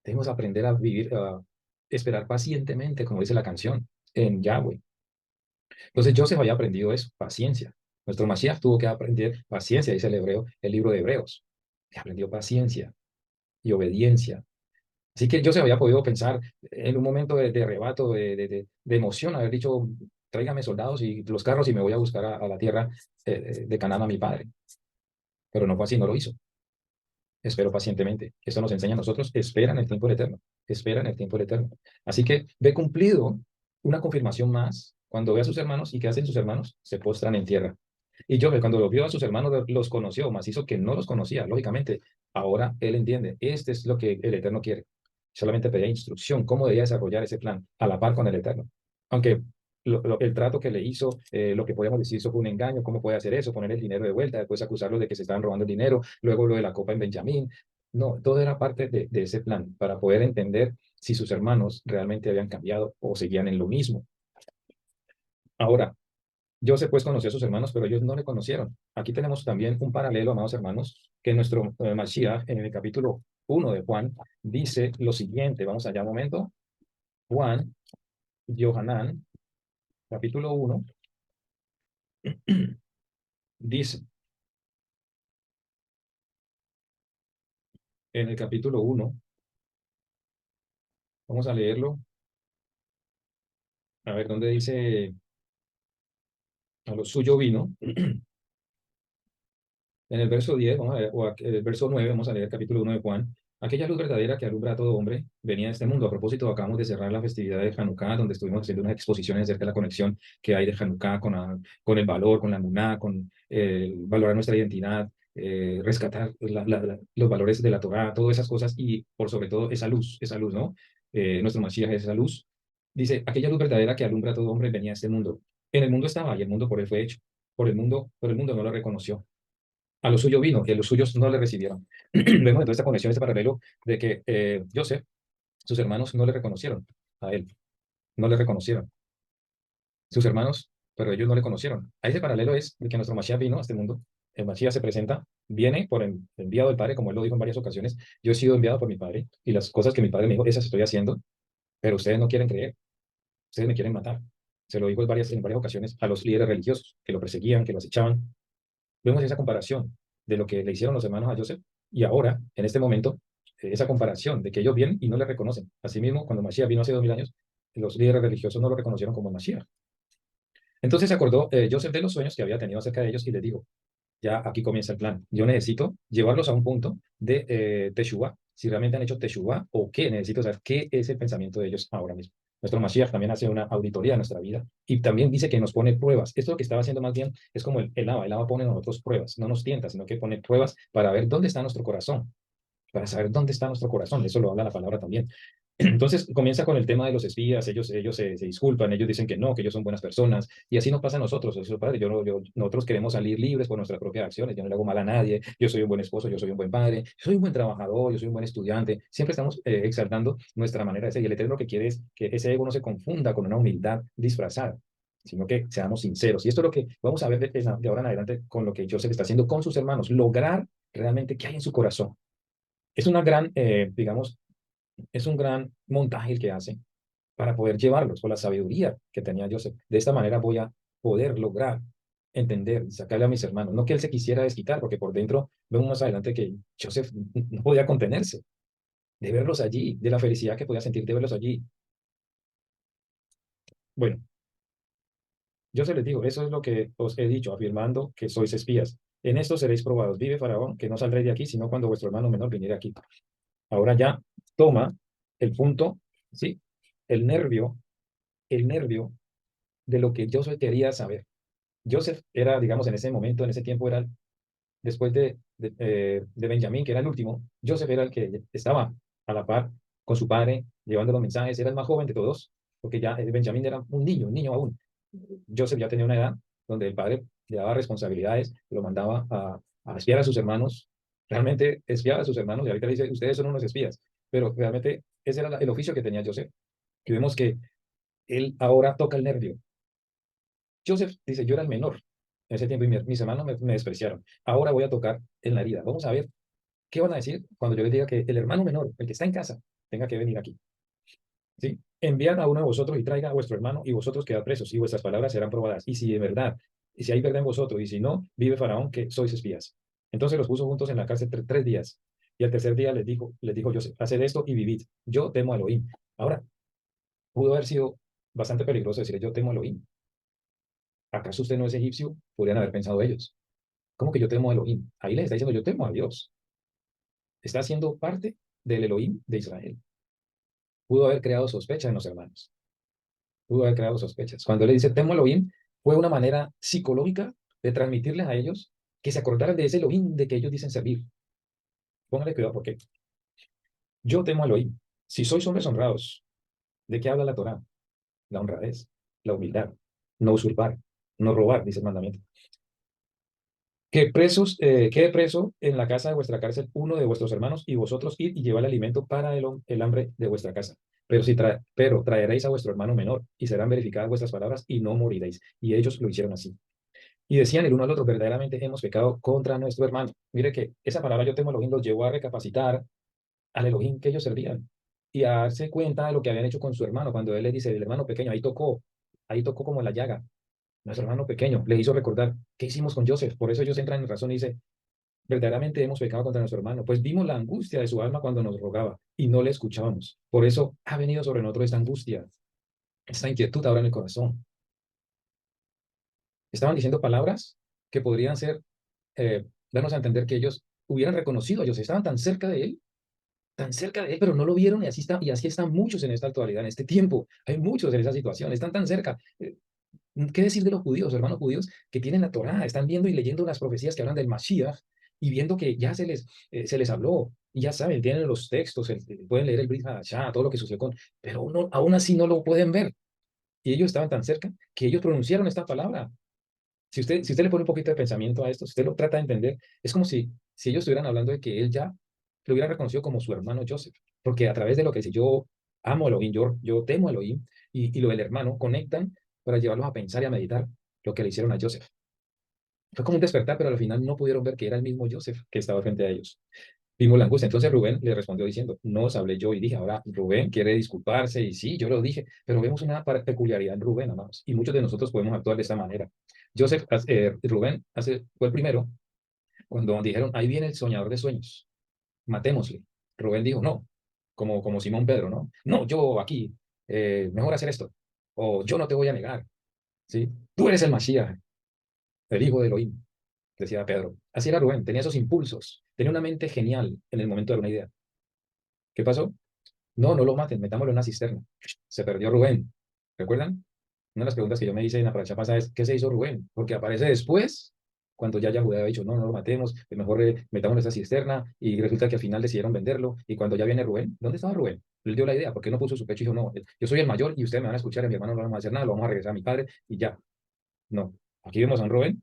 Debemos aprender a vivir, a esperar pacientemente, como dice la canción, en Yahweh. Entonces Joseph había aprendido eso, paciencia. Nuestro Mashiach tuvo que aprender paciencia, dice el hebreo, el libro de Hebreos. Que aprendió paciencia y obediencia. Así que Joseph había podido pensar en un momento de arrebato, de emoción, haber dicho, tráigame soldados y los carros y me voy a buscar a la tierra de Canaán a mi padre. Pero no fue así, no lo hizo. Espero pacientemente. Esto nos enseña a nosotros, espera en el tiempo eterno, espera en el tiempo eterno. Así que ve cumplido una confirmación más cuando ve a sus hermanos, ¿y qué hacen sus hermanos? Se postran en tierra. Y Joseph, cuando lo vio a sus hermanos, los conoció, mas hizo que no los conocía, lógicamente. Ahora él entiende, este es lo que el Eterno quiere. Solamente pedía instrucción, cómo debía desarrollar ese plan, a la par con el Eterno. Aunque el trato que le hizo, lo que podemos decir, eso fue un engaño, cómo puede hacer eso, poner el dinero de vuelta, después acusarlos de que se estaban robando el dinero, luego lo de la copa en Benjamín. No, todo era parte de ese plan, para poder entender si sus hermanos realmente habían cambiado o seguían en lo mismo. Ahora, Joseph pues conoció a sus hermanos, pero ellos no le conocieron. Aquí tenemos también un paralelo, amados hermanos, que nuestro Mashiach, en el capítulo 1 de Juan, dice lo siguiente. Vamos allá un momento. Juan, Yohanan, capítulo 1, dice, en el capítulo 1, vamos a leerlo, a ver dónde dice, a lo suyo vino. En el verso 10, vamos a ver, el verso 9, vamos a leer el capítulo 1 de Juan. Aquella luz verdadera que alumbra a todo hombre venía de este mundo. A propósito, acabamos de cerrar la festividad de Hanukkah, donde estuvimos haciendo unas exposiciones acerca de la conexión que hay de Hanukkah con el valor, con la emuná, con valorar nuestra identidad, rescatar los valores de la Torá, todas esas cosas y por sobre todo esa luz, ¿no? Nuestro Mashiach es esa luz. Dice, aquella luz verdadera que alumbra a todo hombre venía de este mundo. En el mundo estaba y el mundo por él fue hecho. Por el mundo no lo reconoció. A lo suyo vino, que los suyos no le recibieron. Vemos entonces esta conexión, este paralelo de que Joseph, sus hermanos no le reconocieron a él, no le reconocieron. Sus hermanos, pero ellos no le conocieron. A ese paralelo es de que nuestro Mashiach vino a este mundo. El Mashiach se presenta, viene por enviado del Padre, como él lo dijo en varias ocasiones. Yo he sido enviado por mi Padre y las cosas que mi Padre me dijo, esas estoy haciendo, pero ustedes no quieren creer, ustedes me quieren matar. Se lo dijo en varias ocasiones a los líderes religiosos que lo perseguían, que lo acechaban. Vemos esa comparación de lo que le hicieron los hermanos a Joseph y ahora, en este momento, esa comparación de que ellos vienen y no le reconocen. Asimismo, cuando Mashiach vino hace 2000 años, los líderes religiosos no lo reconocieron como Mashiach. Entonces se acordó Joseph de los sueños que había tenido acerca de ellos y les dijo, ya aquí comienza el plan. Yo necesito llevarlos a un punto de Teshuvah, si realmente han hecho Teshuvah o qué, necesito saber qué es el pensamiento de ellos ahora mismo. Nuestro Mashiach también hace una auditoría de nuestra vida y también dice que nos pone pruebas. Esto lo que estaba haciendo más bien es como el Aba pone a nosotros pruebas, no nos tienta, sino que pone pruebas para ver dónde está nuestro corazón, para saber dónde está nuestro corazón. Eso lo habla la palabra también. Entonces comienza con el tema de los espías, ellos se disculpan, ellos dicen que ellos son buenas personas, y así nos pasa a nosotros, eso, padre, nosotros queremos salir libres por nuestras propias acciones, yo no le hago mal a nadie, yo soy un buen esposo, yo soy un buen padre, yo soy un buen trabajador, yo soy un buen estudiante, siempre estamos exaltando nuestra manera de ser, y el Eterno lo que quiere es que ese ego no se confunda con una humildad disfrazada, sino que seamos sinceros, y esto es lo que vamos a ver de ahora en adelante con lo que Joseph está haciendo con sus hermanos, lograr realmente qué hay en su corazón. Es una gran, digamos, es un gran montaje el que hace para poder llevarlos con la sabiduría que tenía Joseph. De esta manera voy a poder lograr entender y sacarle a mis hermanos. No que él se quisiera desquitar, porque por dentro vemos más adelante que Joseph no podía contenerse de verlos allí, de la felicidad que podía sentir de verlos allí. Bueno, yo se les digo, eso es lo que os he dicho, afirmando que sois espías. En esto seréis probados. Vive Faraón, que no saldréis de aquí, sino cuando vuestro hermano menor viniera aquí. Ahora ya toma el punto, ¿sí? El nervio, el nervio de lo que Joseph quería saber. Joseph era, digamos, en ese momento, en ese tiempo, era después de Benjamín, que era el último, Joseph era el que estaba a la par con su padre, llevando los mensajes, era el más joven de todos, porque ya Benjamín era un niño aún. Joseph ya tenía una edad donde el padre le daba responsabilidades, lo mandaba a espiar a sus hermanos, realmente espiaba a sus hermanos, y ahorita le dice, ustedes son unos espías, pero realmente ese era el oficio que tenía Joseph, que vemos que él ahora toca el nervio. Joseph dice, yo era el menor en ese tiempo y mis hermanos me despreciaron. Ahora voy a tocar en la herida. Vamos a ver qué van a decir cuando yo les diga que el hermano menor, el que está en casa, tenga que venir aquí. ¿Sí? Enviad a uno de vosotros y traiga a vuestro hermano y vosotros quedad presos y vuestras palabras serán probadas. Y si de verdad, y si hay verdad en vosotros y si no, vive Faraón que sois espías. Entonces los puso juntos en la cárcel 3 días. Y al tercer día les dijo Joseph, haced esto y vivid. Yo temo a Elohim. Ahora, pudo haber sido bastante peligroso decir yo temo a Elohim. ¿Acaso usted no es egipcio? Podrían haber pensado ellos. ¿Cómo que yo temo a Elohim? Ahí les está diciendo yo temo a Dios. Está siendo parte del Elohim de Israel. Pudo haber creado sospecha en los hermanos. pudo haber creado sospechas. Cuando él le dice, temo a Elohim, fue una manera psicológica de transmitirles a ellos que se acordaran de ese Elohim de que ellos dicen servir. Póngale cuidado, porque yo temo a Elohim. Si sois hombres honrados, ¿de qué habla la Torá? La honradez, la humildad, no usurpar, no robar, dice el mandamiento. Quede preso en la casa de vuestra cárcel uno de vuestros hermanos, y vosotros id y llevad alimento para el hambre de vuestra casa. Pero traeréis a vuestro hermano menor, y serán verificadas vuestras palabras, y no moriréis. Y ellos lo hicieron así. Y decían el uno al otro, verdaderamente hemos pecado contra nuestro hermano. Mire que esa palabra yo temo a Elohim los llevó a recapacitar al Elohim que ellos servían y a darse cuenta de lo que habían hecho con su hermano. Cuando él le dice, el hermano pequeño, ahí tocó como la llaga. Nuestro hermano pequeño le hizo recordar qué hicimos con Joseph. Por eso ellos entran en razón y dice, verdaderamente hemos pecado contra nuestro hermano. Pues vimos la angustia de su alma cuando nos rogaba y no le escuchábamos. Por eso ha venido sobre nosotros esta angustia, esta inquietud ahora en el corazón. Estaban diciendo palabras que podrían ser, darnos a entender que ellos hubieran reconocido a Joseph. Estaban tan cerca de él, pero no lo vieron, y así está, y así están muchos en esta actualidad, en este tiempo. Hay muchos en esa situación, están tan cerca. ¿Qué decir de los judíos, hermanos judíos, que tienen la Torá, están viendo y leyendo las profecías que hablan del Mashiach, y viendo que ya se les habló, y ya saben, tienen los textos, pueden leer el Brit Hadashah, todo lo que sucedió pero aún así no lo pueden ver. Y ellos estaban tan cerca que ellos pronunciaron esta palabra. Si usted le pone un poquito de pensamiento a esto, si usted lo trata de entender, es como si ellos estuvieran hablando de que él ya lo hubiera reconocido como su hermano Joseph, porque a través de lo que dice, yo amo a Elohim, yo temo a Elohim, y lo del hermano, conectan para llevarlos a pensar y a meditar lo que le hicieron a Joseph. Fue como un despertar, pero al final no pudieron ver que era el mismo Joseph que estaba frente a ellos. Vimos la angustia. Entonces Rubén le respondió diciendo, no os hablé yo, y dije, ahora Rubén quiere disculparse, y sí, yo lo dije, pero vemos una peculiaridad en Rubén, amados, y muchos de nosotros podemos actuar de esta manera. Rubén fue el primero cuando dijeron, ahí viene el soñador de sueños, matémosle. Rubén dijo, no, como Simón Pedro, no, no, yo aquí, mejor hacer esto, o yo no te voy a negar, ¿sí? Tú eres el Mashiach, el hijo de Elohim, decía Pedro. Así era Rubén, tenía esos impulsos, tenía una mente genial en el momento de dar una idea. ¿Qué pasó? No, no lo maten, metámoslo en una cisterna. Se perdió Rubén. ¿Recuerdan? Una de las preguntas que yo me hice en la paracha pasada es, ¿qué se hizo Rubén? Porque aparece después, cuando ya Yahudá había dicho, no, no lo matemos, mejor metámoslo en esa cisterna, y resulta que al final decidieron venderlo, y cuando ya viene Rubén, ¿dónde estaba Rubén? Él dio la idea, porque no puso su pecho y dijo, no, yo soy el mayor y ustedes me van a escuchar, y mi hermano no vamos a hacer nada, lo vamos a regresar a mi padre, y ya. No, aquí vemos a un Rubén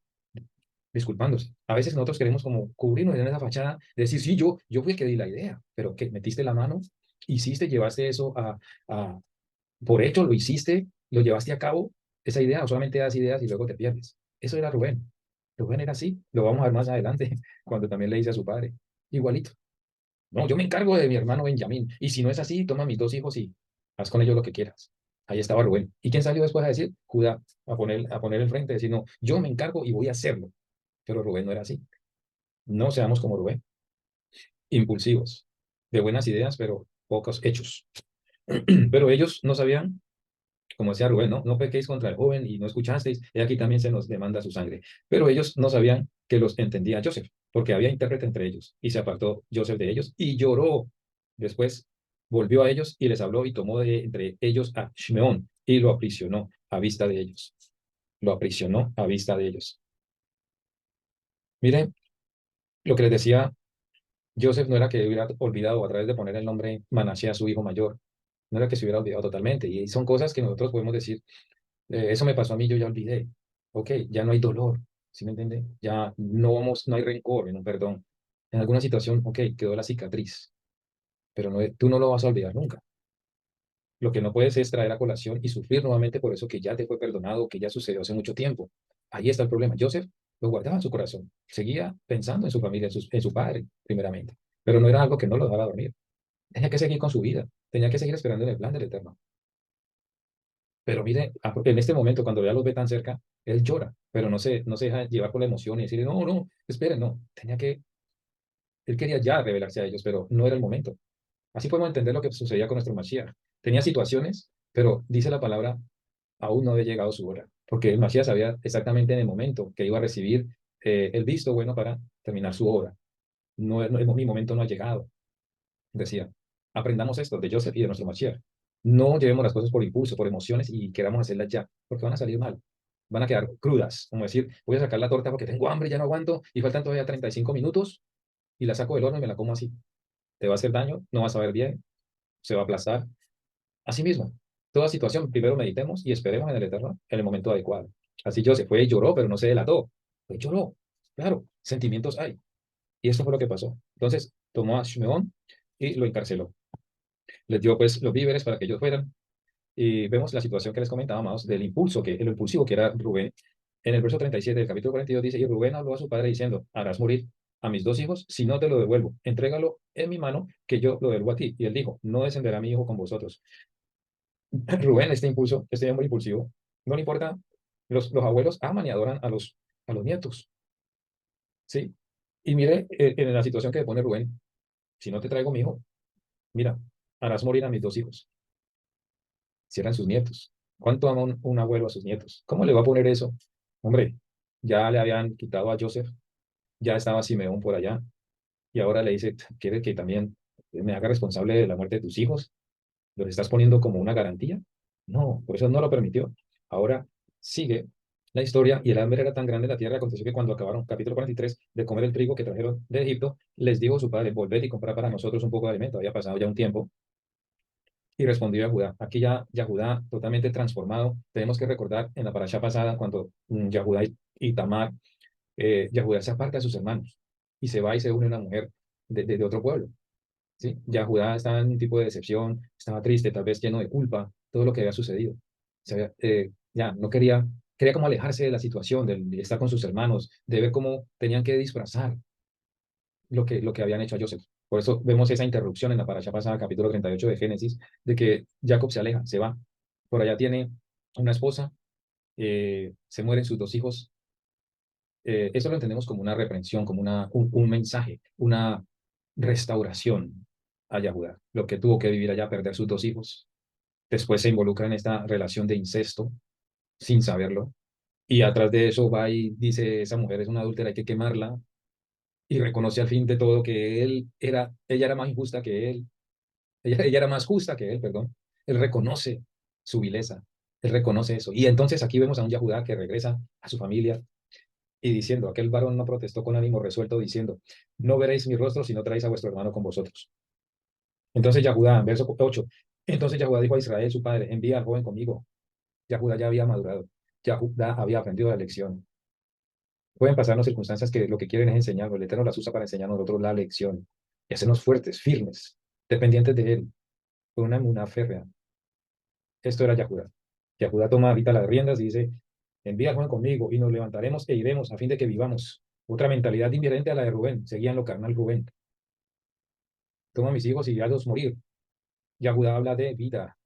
disculpándose. A veces nosotros queremos como cubrirnos en esa fachada, de decir, sí, yo fui el que di la idea, pero que metiste la mano, hiciste, llevaste eso a, por hecho, lo hiciste, lo llevaste a cabo, esa idea, o solamente das ideas y luego te pierdes. Eso era Rubén. Rubén era así, lo vamos a ver más adelante, cuando también le dice a su padre, igualito. No, yo me encargo de mi hermano Benjamín, y si no es así, toma mis dos hijos y haz con ellos lo que quieras. Ahí estaba Rubén. ¿Y quién salió después a decir? Judá, a poner el frente, decir, no, yo me encargo y voy a hacerlo. Pero Rubén no era así. No seamos como Rubén, impulsivos, de buenas ideas, pero pocos hechos. Pero ellos no sabían, como decía Rubén, no, no pequéis contra el joven y no escuchasteis, y aquí también se nos demanda su sangre. Pero ellos no sabían que los entendía Joseph, porque había intérprete entre ellos, y se apartó Joseph de ellos y lloró. Después volvió a ellos y les habló, y tomó de entre ellos a Shimeón y lo aprisionó a vista de ellos. Lo aprisionó a vista de ellos. Miren lo que les decía. Joseph no era que hubiera olvidado a través de poner el nombre Manashe a su hijo mayor, no era que se hubiera olvidado totalmente. Y son cosas que nosotros podemos decir, eso me pasó a mí, yo ya olvidé. Ok, ya no hay dolor, ¿sí me entiende? Ya no hay rencor, no perdón. En alguna situación, ok, quedó la cicatriz, pero no, tú no lo vas a olvidar nunca. Lo que no puedes es traer a colación y sufrir nuevamente por eso que ya te fue perdonado, que ya sucedió hace mucho tiempo. Ahí está el problema. Joseph lo guardaba en su corazón, seguía pensando en su familia, en su padre, primeramente, pero no era algo que no lo dejaba dormir. Tenía que seguir con su vida, tenía que seguir esperando en el plan del Eterno. Pero mire, en este momento, cuando ya los ve tan cerca, él llora, pero no se deja llevar por la emoción y decirle, no, no, esperen, no. Él quería ya revelarse a ellos, pero no era el momento. Así podemos entender lo que sucedía con nuestro Mashiach. Tenía situaciones, pero dice la palabra, aún no había llegado su hora, porque el Mashiach sabía exactamente en el momento que iba a recibir el visto bueno para terminar su obra. No, mi momento no ha llegado, decía. Aprendamos esto de Joseph y de nuestro Mashiach. No llevemos las cosas por impulso, por emociones y queramos hacerlas ya, porque van a salir mal. Van a quedar crudas, como decir, voy a sacar la torta porque tengo hambre, ya no aguanto y faltan todavía 35 minutos y la saco del horno y me la como así. Te va a hacer daño, no vas a ver bien, se va a aplastar. Así mismo, toda situación, primero meditemos y esperemos en el Eterno en el momento adecuado. Así yo se fue y lloró, pero no se delató. Pues lloró, claro, sentimientos hay. Y eso fue lo que pasó. Entonces tomó a Shimeón y lo encarceló. Les dio pues los víveres para que ellos fueran. Y vemos la situación que les comentábamos del impulso, el impulsivo que era Rubén. En el verso 37 del capítulo 42 dice, y Rubén habló a su padre diciendo, harás morir a mis dos hijos si no te lo devuelvo. Entrégalo en mi mano, que yo lo devuelvo a ti. Y él dijo, no descenderá mi hijo con vosotros. Rubén, este impulso, este hombre impulsivo, no le importa, los abuelos aman y adoran a los nietos, ¿sí? Y mire, en la situación que pone Rubén, si no te traigo mi hijo, mira, harás morir a mis dos hijos, si eran sus nietos. ¿Cuánto ama un abuelo a sus nietos? ¿Cómo le va a poner eso? Hombre, ya le habían quitado a Joseph, ya estaba Simeón por allá, y ahora le dice, ¿quieres que también me haga responsable de la muerte de tus hijos? ¿Los estás poniendo como una garantía? No, por eso no lo permitió. Ahora sigue la historia y el hambre era tan grande en la tierra, aconteció que cuando acabaron, capítulo 43, de comer el trigo que trajeron de Egipto, les dijo su padre, volved y comprad para nosotros un poco de alimento. Había pasado ya un tiempo y respondió a Judá. Aquí ya Judá totalmente transformado. Tenemos que recordar en la parasha pasada cuando Yahudá y Tamar, Yahudá se aparta de sus hermanos y se va y se une a una mujer de otro pueblo. ¿Sí? Ya Judá estaba en un tipo de decepción, estaba triste, tal vez lleno de culpa, todo lo que había sucedido. Ya no quería como alejarse de la situación, de estar con sus hermanos, de ver cómo tenían que disfrazar lo que habían hecho a Joseph. Por eso vemos esa interrupción en la parasha pasada, capítulo 38 de Génesis, de que Jacob se aleja, se va. Por allá tiene una esposa, se mueren sus dos hijos. Eso lo entendemos como una reprensión, como un mensaje, una restauración a Yahudá. Lo que tuvo que vivir allá, perder sus dos hijos. Después se involucra en esta relación de incesto, sin saberlo. Y atrás de eso va y dice, esa mujer es una adúltera, hay que quemarla. Y reconoce al fin de todo que ella era más injusta que él. Ella era más justa que él, perdón. Él reconoce su vileza. Él reconoce eso. Y entonces aquí vemos a un Yahudá que regresa a su familia, y diciendo, aquel varón no protestó con ánimo resuelto, diciendo, no veréis mi rostro si no traéis a vuestro hermano con vosotros. Entonces Yahudá, verso 8, entonces Yahudá dijo a Israel, su padre, envía al joven conmigo. Yahudá ya había madurado, Yahudá había aprendido la lección. Pueden pasarnos circunstancias que lo que quieren es enseñarnos, el Eterno las usa para enseñarnos a nosotros la lección y hacernos fuertes, firmes, dependientes de Él, con una férrea. Esto era Yahudá. Yahudá toma ahorita las riendas y dice, envía al joven conmigo y nos levantaremos e iremos a fin de que vivamos. Otra mentalidad diferente a la de Rubén, seguían lo carnal Rubén. Toma a mis hijos y hazlos morir. Yahudá habla de vida.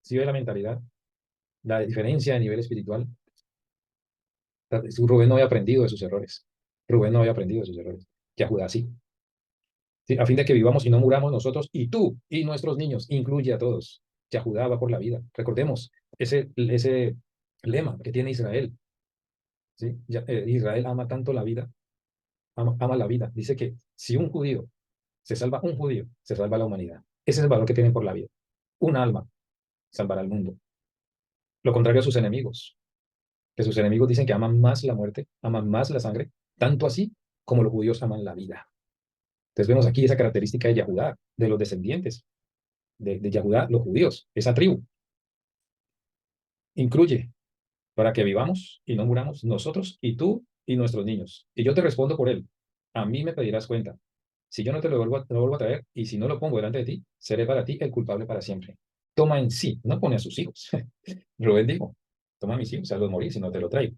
¿Sí ve la mentalidad? La diferencia a nivel espiritual. Rubén no había aprendido de sus errores. Rubén no había aprendido de sus errores. Yahudá sí. Sí, a fin de que vivamos y no muramos nosotros y tú y nuestros niños. Incluye a todos. Yahudá va por la vida. Recordemos ese lema que tiene Israel. ¿Sí? Israel ama tanto la vida, ama la vida. Dice que si un judío se salva, un judío se salva la humanidad. Ese es el valor que tienen por la vida. Un alma salvará al mundo. Lo contrario a sus enemigos, que sus enemigos dicen que aman más la muerte, aman más la sangre, tanto así como los judíos aman la vida. Entonces vemos aquí esa característica de Yahudá, de los descendientes de Yahudá, los judíos, esa tribu. Incluye para que vivamos y no muramos nosotros y tú y nuestros niños. Y yo te respondo por él. A mí me pedirás cuenta. Si yo no te lo vuelvo a traer y si no lo pongo delante de ti, seré para ti el culpable para siempre. Toma en sí, no pone a sus hijos. Rubén dijo, toma a mis hijos, hazlos morir si no te lo traigo.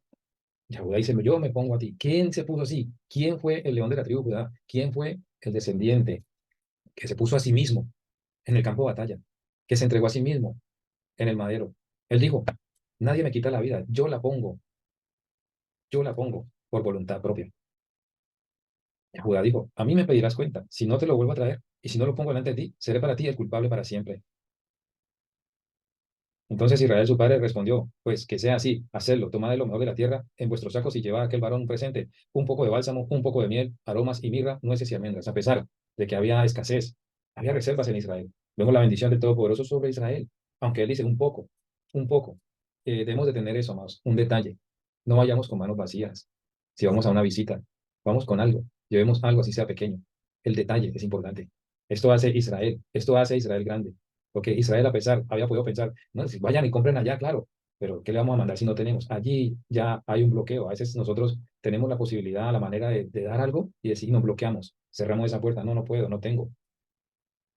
Yahudá dice, yo me pongo a ti. ¿Quién se puso así? ¿Quién fue el león de la tribu de Judá? ¿Quién fue el descendiente que se puso a sí mismo en el campo de batalla? Que se entregó a sí mismo en el madero. Él dijo, nadie me quita la vida, yo la pongo por voluntad propia. Judá dijo, a mí me pedirás cuenta, si no te lo vuelvo a traer, y si no lo pongo delante de ti, seré para ti el culpable para siempre. Entonces Israel su padre respondió, pues que sea así, hacedlo, tomad de lo mejor de la tierra en vuestros sacos y llevad a aquel varón un presente, un poco de bálsamo, un poco de miel, aromas y mirra, nueces y almendras, a pesar de que había escasez, había reservas en Israel. Vemos la bendición del Todopoderoso sobre Israel, aunque él dice un poco. Debemos de tener eso, amados, un detalle. No vayamos con manos vacías. Si vamos a una visita, vamos con algo, llevemos algo así sea pequeño. El detalle es importante. Esto hace Israel grande. Porque Israel, a pesar, había podido pensar, no, si vayan y compren allá, claro, pero ¿qué le vamos a mandar si no tenemos? Allí ya hay un bloqueo. A veces nosotros tenemos la posibilidad, la manera de dar algo y decir, nos bloqueamos, cerramos esa puerta, no, no puedo, no tengo,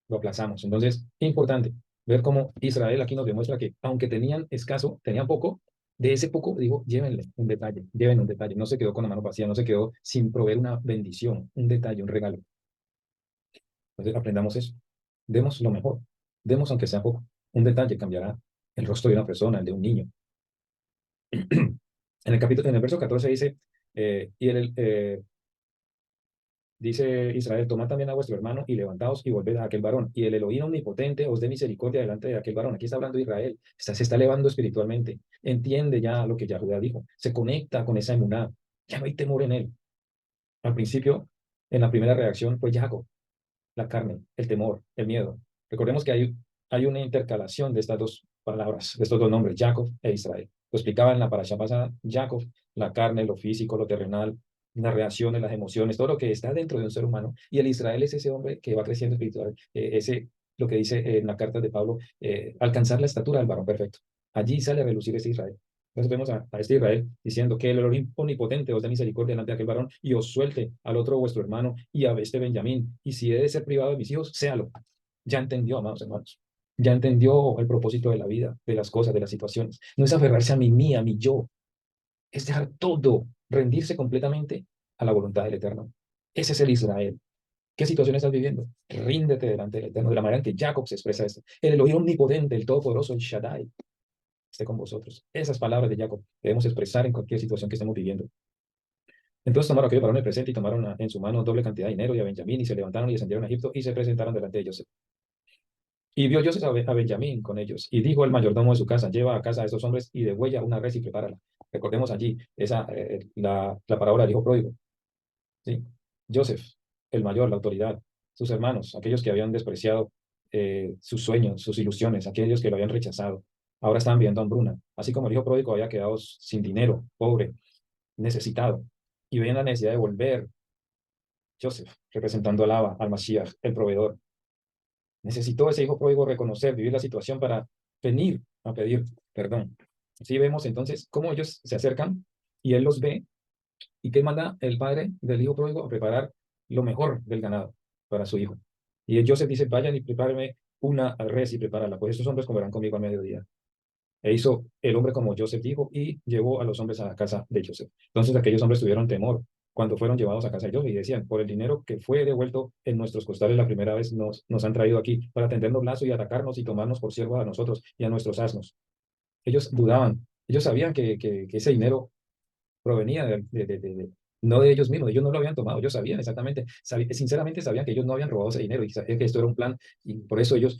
lo aplazamos. Entonces, importante ver cómo Israel aquí nos demuestra que, aunque tenían escaso, tenían poco, de ese poco, digo, llévenle un detalle, lleven un detalle. No se quedó con la mano vacía, no se quedó sin proveer una bendición, un detalle, un regalo. Entonces, aprendamos eso. Demos lo mejor. Demos aunque sea poco. Un detalle cambiará el rostro de una persona, el de un niño. En el verso 14 dice, dice Israel, tomad también a vuestro hermano y levantaos y volved a aquel varón. Y el Elohim omnipotente os dé misericordia delante de aquel varón. Aquí está hablando Israel, se está elevando espiritualmente. Entiende ya lo que Yahuda dijo. Se conecta con esa emuná. Ya no hay temor en él. Al principio, en la primera reacción fue Jacob, la carne, el temor, el miedo. Recordemos que hay una intercalación de estas dos palabras, de estos dos nombres, Jacob e Israel. Lo explicaba en la parasha pasada, Jacob, la carne, lo físico, lo terrenal, las reacciones, las emociones, todo lo que está dentro de un ser humano. Y el Israel es ese hombre que va creciendo espiritual, lo que dice en la carta de Pablo, alcanzar la estatura del varón perfecto. Allí sale a relucir ese Israel. Entonces vemos a este Israel diciendo que el Elohim omnipotente os dé misericordia delante de aquel varón y os suelte al otro vuestro hermano y a este Benjamín. Y si he de ser privado de mis hijos, séalo. Ya entendió, amados hermanos. Ya entendió el propósito de la vida, de las cosas, de las situaciones. No es aferrarse a mi mí, a mi yo. Es dejar todo, rendirse completamente a la voluntad del Eterno. Ese es el Israel. ¿Qué situación estás viviendo? Ríndete delante del Eterno, de la manera en que Jacob se expresa esto. El Elohim omnipotente, el todopoderoso, el Shaddai, esté con vosotros. Esas palabras de Jacob debemos expresar en cualquier situación que estemos viviendo. Entonces tomaron aquellos varones presentes y tomaron en su mano doble cantidad de dinero y a Benjamín y se levantaron y descendieron a Egipto y se presentaron delante de Joseph. Y vio Joseph a Benjamín con ellos y dijo al mayordomo de su casa, lleva a casa a estos hombres y degüella una res y prepárala. Recordemos allí la parábola del hijo pródigo. ¿Sí? Joseph, el mayor, la autoridad, sus hermanos, aquellos que habían despreciado sus sueños, sus ilusiones, aquellos que lo habían rechazado, ahora estaban viendo hambruna. Así como el hijo pródigo había quedado sin dinero, pobre, necesitado, y veían la necesidad de volver. Joseph, representando al Abba, al Mashiach, el proveedor. Necesitó ese hijo pródigo reconocer, vivir la situación para venir a pedir perdón. Así vemos entonces cómo ellos se acercan y él los ve y qué manda el padre del hijo pródigo a preparar lo mejor del ganado para su hijo. Y Joseph dice, vayan y prepárenme una res y prepárala, pues estos hombres comerán conmigo a mediodía. E hizo el hombre como Joseph dijo y llevó a los hombres a la casa de Joseph. Entonces aquellos hombres tuvieron temor cuando fueron llevados a casa de Joseph y decían, por el dinero que fue devuelto en nuestros costales la primera vez nos han traído aquí para tendernos lazo y atacarnos y tomarnos por siervos a nosotros y a nuestros asnos. Ellos dudaban, ellos sabían que ese dinero provenía no de ellos mismos, ellos no lo habían tomado, ellos sabían exactamente, sinceramente sabían que ellos no habían robado ese dinero y sabían que esto era un plan y por eso ellos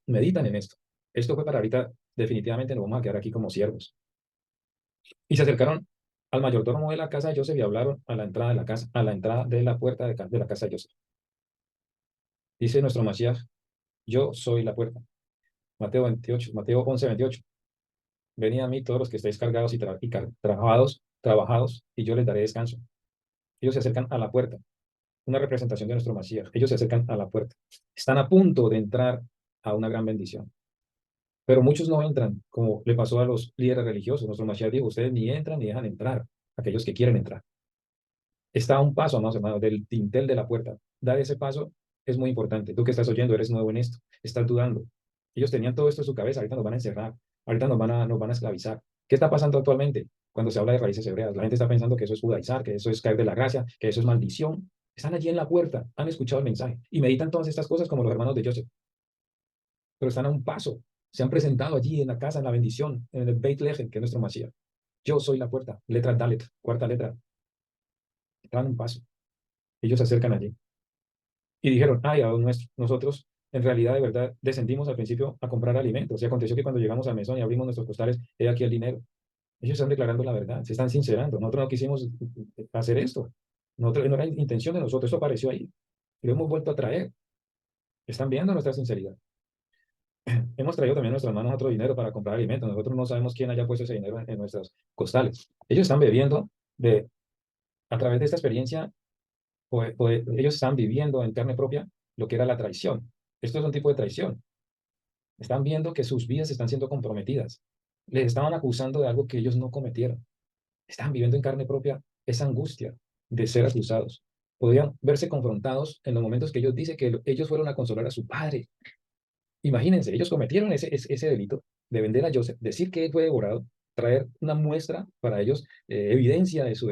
meditan en esto. Esto fue para ahorita, definitivamente nos vamos a quedar aquí como siervos. Y se acercaron al mayordomo de la casa de Joseph y hablaron a la entrada de la casa, a la entrada de la puerta de la casa de Joseph. Dice nuestro Mashiach, yo soy la puerta. Mateo 11:28. Venid a mí todos los que estáis cargados y trabajados, y yo les daré descanso. Ellos se acercan a la puerta, una representación de nuestro Mashiach. Ellos se acercan a la puerta. Están a punto de entrar a una gran bendición. Pero muchos no entran, como le pasó a los líderes religiosos. Nuestro Mashiach dijo, ustedes ni entran ni dejan entrar aquellos que quieren entrar. Está a un paso, amados hermanos, del dintel de la puerta. Dar ese paso es muy importante. Tú que estás oyendo, eres nuevo en esto, estás dudando. Ellos tenían todo esto en su cabeza, ahorita nos van a encerrar, ahorita nos van a esclavizar. ¿Qué está pasando actualmente cuando se habla de raíces hebreas? La gente está pensando que eso es judaizar, que eso es caer de la gracia, que eso es maldición. Están allí en la puerta, han escuchado el mensaje y meditan todas estas cosas como los hermanos de Joseph, pero están a un paso. Se han presentado allí en la casa, en la bendición, en el Beit Lehem, que es nuestro Mashiach. Yo soy la puerta, letra Dalet, cuarta letra. Están a un paso. Ellos se acercan allí. Y dijeron, ay, a nosotros en realidad de verdad descendimos al principio a comprar alimentos. Y aconteció que cuando llegamos al mesón y abrimos nuestros costales, he aquí el dinero. Ellos están declarando la verdad, se están sincerando. Nosotros no quisimos hacer esto. No era intención de nosotros, eso apareció ahí. Y lo hemos vuelto a traer.
Están viendo nuestra sinceridad. Hemos traído también en nuestras manos otro dinero para comprar alimentos. Nosotros no sabemos quién haya puesto ese dinero en nuestros costales. Ellos están bebiendo de, a través de esta experiencia, ellos están viviendo en carne propia lo que era la traición. Esto es un tipo de traición. Están viendo que sus vidas están siendo comprometidas. Les estaban acusando de algo que ellos no cometieron. Estaban viviendo en carne propia esa angustia de ser acusados. Podían verse confrontados en los momentos que ellos dicen que ellos fueron a consolar a su padre. Imagínense, ellos cometieron ese delito de vender a Joseph, decir que él fue devorado, traer una muestra para ellos, evidencia de su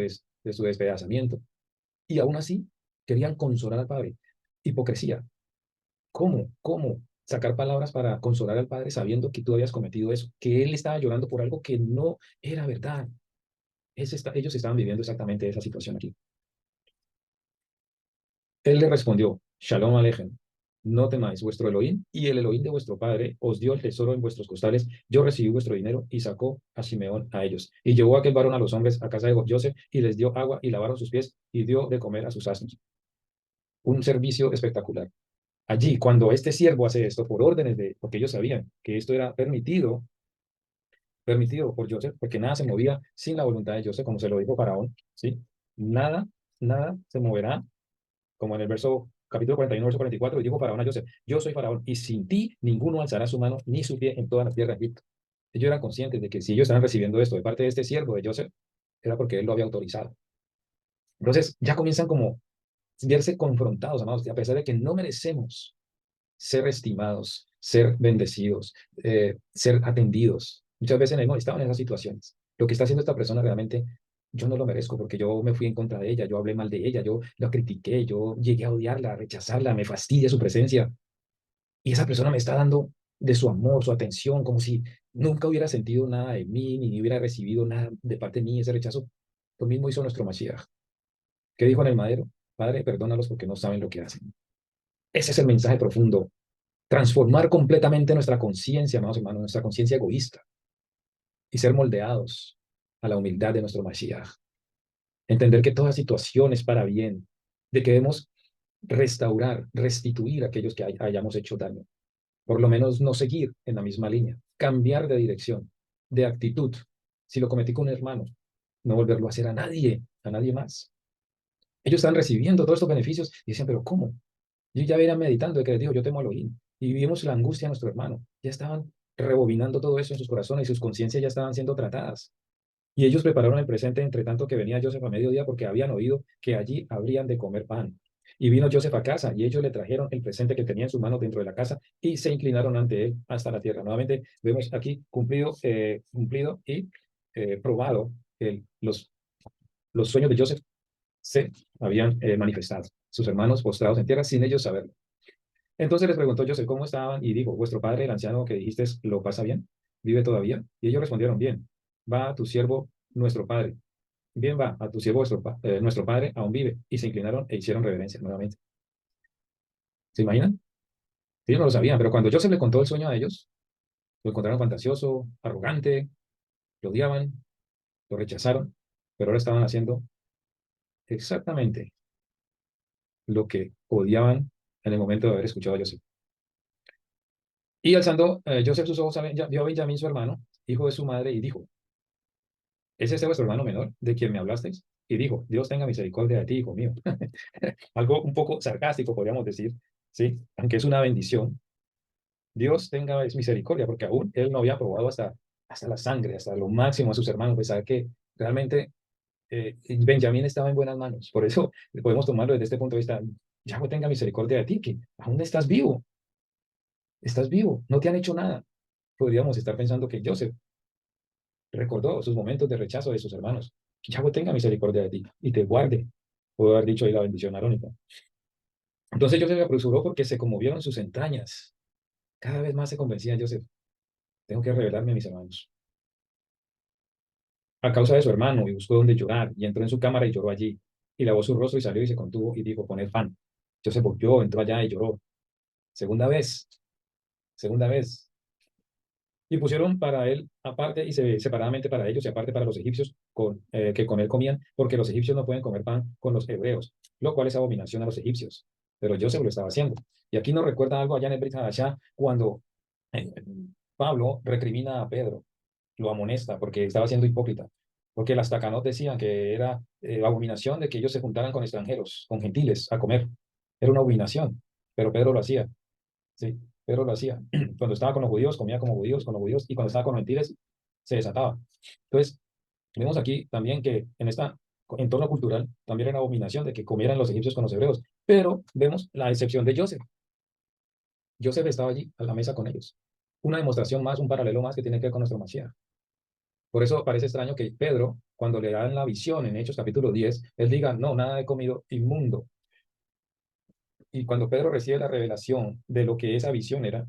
despedazamiento. Y aún así querían consolar al padre. Hipocresía. ¿Cómo sacar palabras para consolar al padre sabiendo que tú habías cometido eso? Que él estaba llorando por algo que no era verdad. Ellos estaban viviendo exactamente esa situación aquí. Él le respondió, Shalom Alejem, no temáis, vuestro Elohim y el Elohim de vuestro padre os dio el tesoro en vuestros costales. Yo recibí vuestro dinero y sacó a Simeón a ellos. Y llevó a aquel varón a los hombres a casa de Joseph y les dio agua y lavaron sus pies y dio de comer a sus asnos. Un servicio espectacular. Allí, cuando este siervo hace esto por órdenes porque ellos sabían que esto era permitido por Joseph, porque nada se movía sin la voluntad de Joseph, como se lo dijo Faraón, ¿sí? Nada, nada se moverá, como en el capítulo 41, verso 44, y dijo Faraón a Joseph, yo soy Faraón, y sin ti ninguno alzará su mano ni su pie en toda la tierra de Egipto. Ellos eran conscientes de que si ellos estaban recibiendo esto de parte de este siervo de Joseph, era porque él lo había autorizado. Entonces, ya comienzan como verse confrontados, amados, a pesar de que no merecemos ser estimados, ser bendecidos, ser atendidos. Muchas veces hemos estado en esas situaciones. Lo que está haciendo esta persona realmente, yo no lo merezco porque yo me fui en contra de ella, yo hablé mal de ella, yo la critiqué, yo llegué a odiarla, a rechazarla, me fastidia su presencia. Y esa persona me está dando de su amor, su atención, como si nunca hubiera sentido nada de mí, ni hubiera recibido nada de parte de mí, ese rechazo. Lo mismo hizo nuestro Mashiach. ¿Qué dijo en el madero? Padre, perdónalos porque no saben lo que hacen. Ese es el mensaje profundo, transformar completamente nuestra conciencia, amados hermanos, nuestra conciencia egoísta y ser moldeados a la humildad de nuestro Mashiach. Entender que toda situación es para bien, de que debemos restaurar, restituir a aquellos que hayamos hecho daño, por lo menos no seguir en la misma línea, cambiar de dirección, de actitud. Si lo cometí con un hermano, no volverlo a hacer a nadie más. Ellos están recibiendo todos estos beneficios y dicen, pero ¿cómo? Yo ya venía meditando de que les digo, yo temo a Elohim. Y vimos la angustia de nuestro hermano. Ya estaban rebobinando todo eso en sus corazones y sus conciencias ya estaban siendo tratadas. Y ellos prepararon el presente entre tanto que venía Joseph a mediodía porque habían oído que allí habrían de comer pan. Y vino Joseph a casa y ellos le trajeron el presente que tenía en sus manos dentro de la casa y se inclinaron ante él hasta la tierra. Nuevamente vemos aquí cumplido y probado que los sueños de Joseph se habían manifestado. Sus hermanos postrados en tierra sin ellos saberlo. Entonces les preguntó Joseph cómo estaban y dijo, ¿vuestro padre, el anciano que dijiste, lo pasa bien? ¿Vive todavía? Y ellos respondieron, bien, va a tu siervo nuestro padre. Bien va a tu siervo nuestro padre, aún vive. Y se inclinaron e hicieron reverencia nuevamente. ¿Se imaginan? Ellos no lo sabían, pero cuando Joseph le contó el sueño a ellos, lo encontraron fantasioso, arrogante, lo odiaban, lo rechazaron, pero ahora estaban haciendo exactamente lo que odiaban en el momento de haber escuchado a Joseph. Y alzando Joseph sus ojos, vio a Benjamín, su hermano, hijo de su madre, y dijo, ¿es ese vuestro hermano menor de quien me hablasteis? Y dijo, Dios tenga misericordia de ti, hijo mío. Algo un poco sarcástico, podríamos decir, ¿sí? Aunque es una bendición. Dios tenga misericordia, porque aún él no había probado hasta la sangre, hasta lo máximo a sus hermanos, pues sabe que realmente Benjamín estaba en buenas manos. Por eso podemos tomarlo desde este punto de vista. Yahweh tenga misericordia de ti, que aún estás vivo, no te han hecho nada. Podríamos estar pensando que Joseph recordó sus momentos de rechazo de sus hermanos. Que Yahweh tenga misericordia de ti y te guarde. Puedo haber dicho ahí la bendición arónica. Entonces Joseph se apresuró porque se conmovieron sus entrañas. Cada vez más se convencía Joseph, tengo que revelarme a mis hermanos. A causa de su hermano, y buscó donde llorar, y entró en su cámara y lloró allí. Y lavó su rostro y salió y se contuvo y dijo, poned pan. Joseph volvió, entró allá y lloró. Segunda vez, segunda vez. Y pusieron para él aparte y separadamente para ellos y aparte para los egipcios que con él comían, porque los egipcios no pueden comer pan con los hebreos, lo cual es abominación a los egipcios. pero Joseph lo estaba haciendo. Y aquí nos recuerda algo allá en el Brit Hadashah, cuando eh, Pablo recrimina a Pedro, lo amonesta porque estaba siendo hipócrita, porque las tacanot decían que era abominación de que ellos se juntaran con extranjeros, con gentiles, a comer. Era una abominación, pero Pedro lo hacía, sí, Pedro lo hacía. Cuando estaba con los judíos, comía como judíos, con los judíos, y cuando estaba con los gentiles, se desataba. Entonces, vemos aquí también que en este entorno cultural también era abominación de que comieran los egipcios con los hebreos, pero vemos la excepción de Joseph. Joseph estaba allí a la mesa con ellos. Una demostración más, un paralelo más que tiene que ver con nuestro Mashiach. Por eso parece extraño que Pedro, cuando le dan la visión en Hechos capítulo 10, él diga, no, nada he comido inmundo. Y cuando Pedro recibe la revelación de lo que esa visión era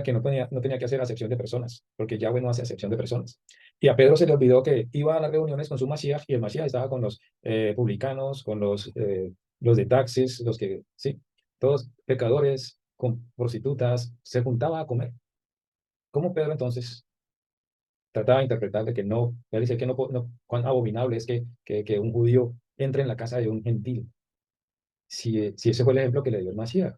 que no tenía que hacer acepción de personas, porque Yahweh no hace acepción de personas. Y a Pedro se le olvidó que iba a las reuniones con su Mashiach, y el Mashiach estaba con los publicanos, con los de taxis, los que, sí, todos pecadores, con prostitutas, se juntaba a comer. ¿Cómo Pedro entonces trataba de interpretar de que no, él dice que no, cuán abominable es que un judío entre en la casa de un gentil, si ese fue el ejemplo que le dio el Mashiach?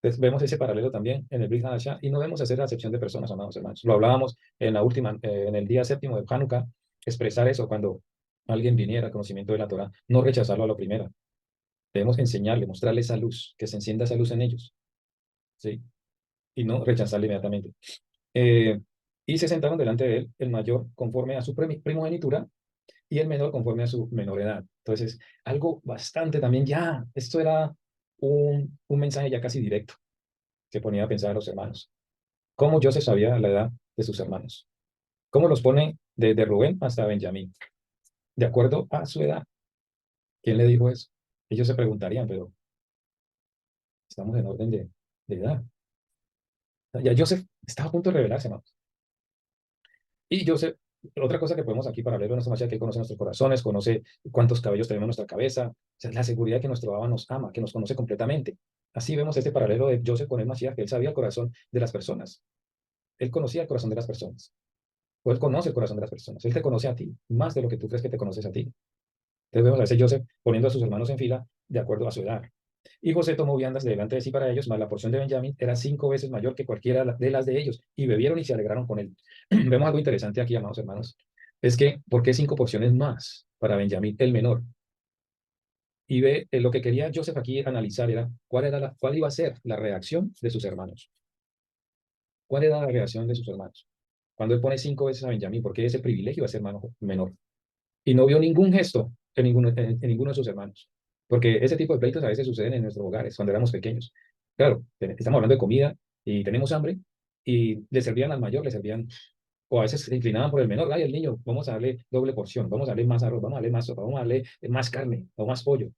Entonces, vemos ese paralelo también en el Brit Hadashah y no debemos hacer acepción de personas, amados hermanos. Lo hablábamos en la última, en el día séptimo de Hanukkah, expresar eso cuando alguien viniera al conocimiento de la Torah, no rechazarlo a lo primero. Debemos enseñarle, mostrarle esa luz, que se encienda esa luz en ellos, ¿sí? Y no rechazarle inmediatamente. Eh, y se sentaron delante de él, el mayor conforme a su primogenitura y el menor conforme a su menor edad. Entonces, algo bastante también ya, esto era un mensaje ya casi directo que ponía a pensar a los hermanos. ¿Cómo Joseph sabía la edad de sus hermanos? ¿Cómo los pone desde Rubén hasta Benjamín? De acuerdo a su edad. ¿Quién le dijo eso? Ellos se preguntarían, pero estamos en orden de edad. Ya Joseph estaba a punto de revelarse, hermanos. Y Joseph, otra cosa que podemos aquí para leer de nuestra manera, que él conoce nuestros corazones, conoce cuántos cabellos tenemos en nuestra cabeza, o sea, la seguridad que nuestro Abba nos ama, que nos conoce completamente. Así vemos este paralelo de Joseph con el Mashiach, que él sabía el corazón de las personas. Él conocía el corazón de las personas. O él conoce el corazón de las personas. Él te conoce a ti, más de lo que tú crees que te conoces a ti. Entonces vemos a ese Joseph poniendo a sus hermanos en fila de acuerdo a su edad. Y José tomó viandas de delante de sí para ellos, mas la porción de Benjamín era 5 veces mayor que cualquiera de las de ellos, y bebieron y se alegraron con él. Vemos algo interesante aquí, amados hermanos, es que, ¿por qué 5 porciones más para Benjamín, el menor? Y ve, lo que quería Joseph aquí analizar era cuál iba a ser la reacción de sus hermanos. ¿Cuál era la reacción de sus hermanos? Cuando él pone 5 veces a Benjamín, porque ese privilegio va a ser menor. Y no vio ningún gesto en ninguno de sus hermanos. Porque ese tipo de pleitos a veces suceden en nuestros hogares cuando éramos pequeños. Claro, estamos hablando de comida y tenemos hambre y le servían al mayor, le servían, o a veces se inclinaban por el menor. Ay, el niño, vamos a darle doble porción, vamos a darle más arroz, vamos a darle más sopa, vamos a darle más carne o más pollo.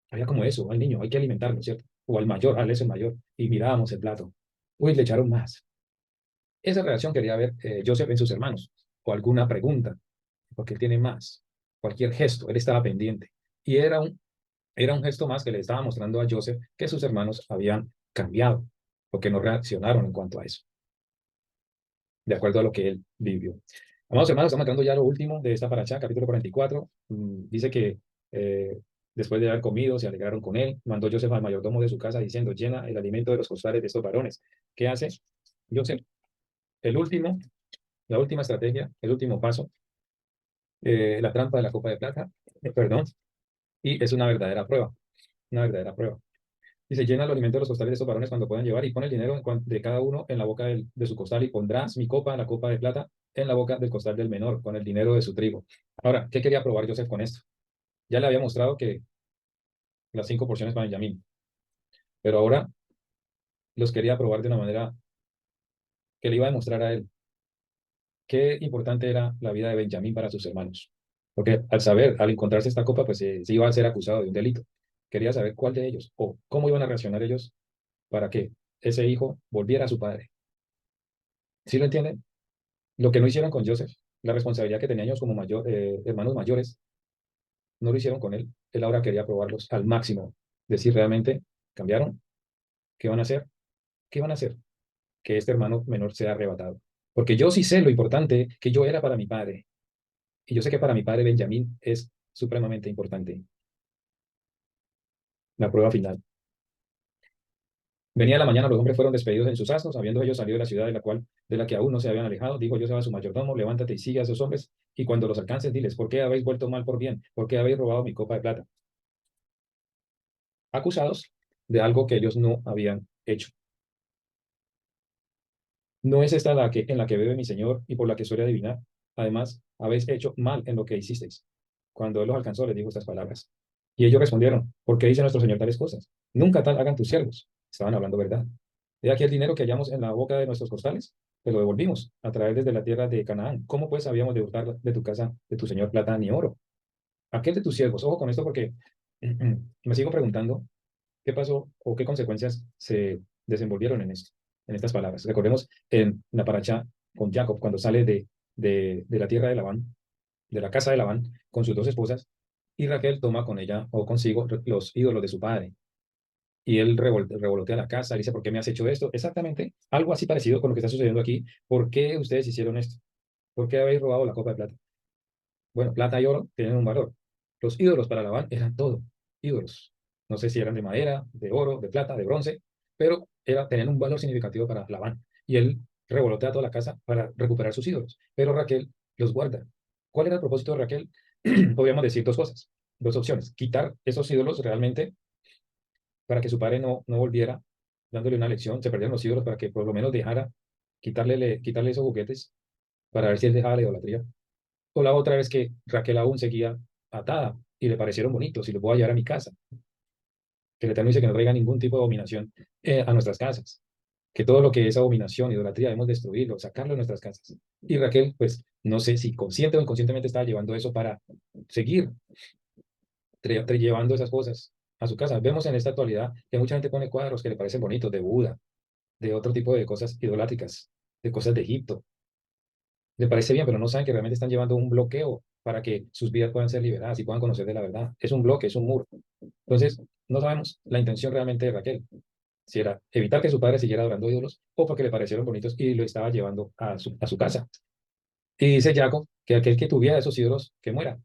Había como eso, al niño hay que alimentarlo, ¿cierto? O al mayor, al ese mayor. Y mirábamos el plato. Uy, le echaron más. Esa reacción quería ver Joseph en sus hermanos, o alguna pregunta, porque él tiene más. Cualquier gesto, él estaba pendiente. Y era un gesto más que le estaba mostrando a Joseph que sus hermanos habían cambiado, porque no reaccionaron en cuanto a eso, de acuerdo a lo que él vivió. Amados hermanos, estamos entrando ya a lo último de esta paracha, capítulo 44. Dice que después de haber comido, se alegraron con él. Mandó Joseph al mayordomo de su casa diciendo, llena el alimento de los costales de estos varones. ¿Qué hace Joseph? El último, la última estrategia, el último paso, la trampa de la copa de plata, perdón, y es una verdadera prueba. Dice, llena el alimento de los costales de estos varones cuando puedan llevar y pone el dinero de cada uno en la boca de su costal y pondrás mi copa, la copa de plata, en la boca del costal del menor, con el dinero de su trigo. Ahora, ¿qué quería probar Joseph con esto? Ya le había mostrado que las 5 porciones para Benjamín, pero ahora los quería probar de una manera que le iba a demostrar a él qué importante era la vida de Benjamín para sus hermanos. Porque al saber, al encontrarse esta copa, pues se iba a ser acusado de un delito. Quería saber cuál de ellos o cómo iban a reaccionar ellos para que ese hijo volviera a su padre. ¿Sí lo entienden? Lo que no hicieron con Joseph, la responsabilidad que tenían ellos como hermanos mayores, no lo hicieron con él. Él ahora quería probarlos al máximo. Decir, ¿realmente cambiaron? ¿Qué van a hacer? ¿Qué van a hacer? Que este hermano menor sea arrebatado. Porque yo sí sé lo importante que yo era para mi padre. Y yo sé que para mi padre Benjamín es supremamente importante. la prueba final. Venía la mañana, los hombres fueron despedidos en sus asnos, habiendo ellos salido de la ciudad de la que aún no se habían alejado. Dijo José a su mayordomo: levántate y sigue a esos hombres, y cuando los alcances, diles: ¿por qué habéis vuelto mal por bien? ¿Por qué habéis robado mi copa de plata? Acusados de algo que ellos no habían hecho. ¿No es esta en la que bebe mi señor y por la que suele adivinar? Además, habéis hecho mal en lo que hicisteis. Cuando él los alcanzó, les dijo estas palabras. Y ellos respondieron: ¿por qué dice nuestro señor tales cosas? Nunca tal hagan tus siervos. Estaban hablando verdad. He aquí el dinero que hallamos en la boca de nuestros costales, te lo devolvimos a traer desde la tierra de Canaán. ¿Cómo pues habíamos de hurtar de tu casa, de tu señor, plata ni oro? Aquel de tus siervos, ojo con esto porque me sigo preguntando qué pasó o qué consecuencias se desenvolvieron en esto, en estas palabras. Recordemos en la paracha con Jacob, cuando sale de la tierra de Labán, de la casa de Labán, con sus dos esposas, y Raquel toma con ella o consigo los ídolos de su padre. Y él revolotea la casa, dice: ¿por qué me has hecho esto? Exactamente, algo así parecido con lo que está sucediendo aquí. ¿Por qué ustedes hicieron esto? ¿Por qué habéis robado la copa de plata? Bueno, plata y oro tienen un valor. Los ídolos para Labán eran todo, ídolos. No sé si eran de madera, de oro, de plata, de bronce, pero tenían un valor significativo para Labán. Y él revolotea toda la casa para recuperar sus ídolos. Pero Raquel los guarda. ¿Cuál era el propósito de Raquel? Podríamos decir dos cosas, dos opciones. Quitar esos ídolos realmente para que su padre no volviera, dándole una lección. Se perdieron los ídolos para que por lo menos dejara, quitarle esos juguetes para ver si él dejaba la idolatría. O la otra es que Raquel aún seguía atada y le parecieron bonitos y los voy a llevar a mi casa. Que el Eterno dice que no traiga ningún tipo de abominación a nuestras casas. Que todo lo que es abominación, idolatría, debemos destruirlo, sacarlo de nuestras casas. Y Raquel, pues, no sé si consciente o inconscientemente estaba llevando eso para seguir llevando esas cosas a su casa. Vemos en esta actualidad que mucha gente pone cuadros que le parecen bonitos de Buda, de otro tipo de cosas idolátricas, de cosas de Egipto. Le parece bien, pero no saben que realmente están llevando un bloqueo para que sus vidas puedan ser liberadas y puedan conocer de la verdad. Es un bloque, es un muro. Entonces, no sabemos la intención realmente de Raquel, si era evitar que su padre siguiera adorando ídolos o porque le parecieron bonitos y lo estaba llevando a su casa. Y dice Jacob que aquel que tuviera esos ídolos, que muera.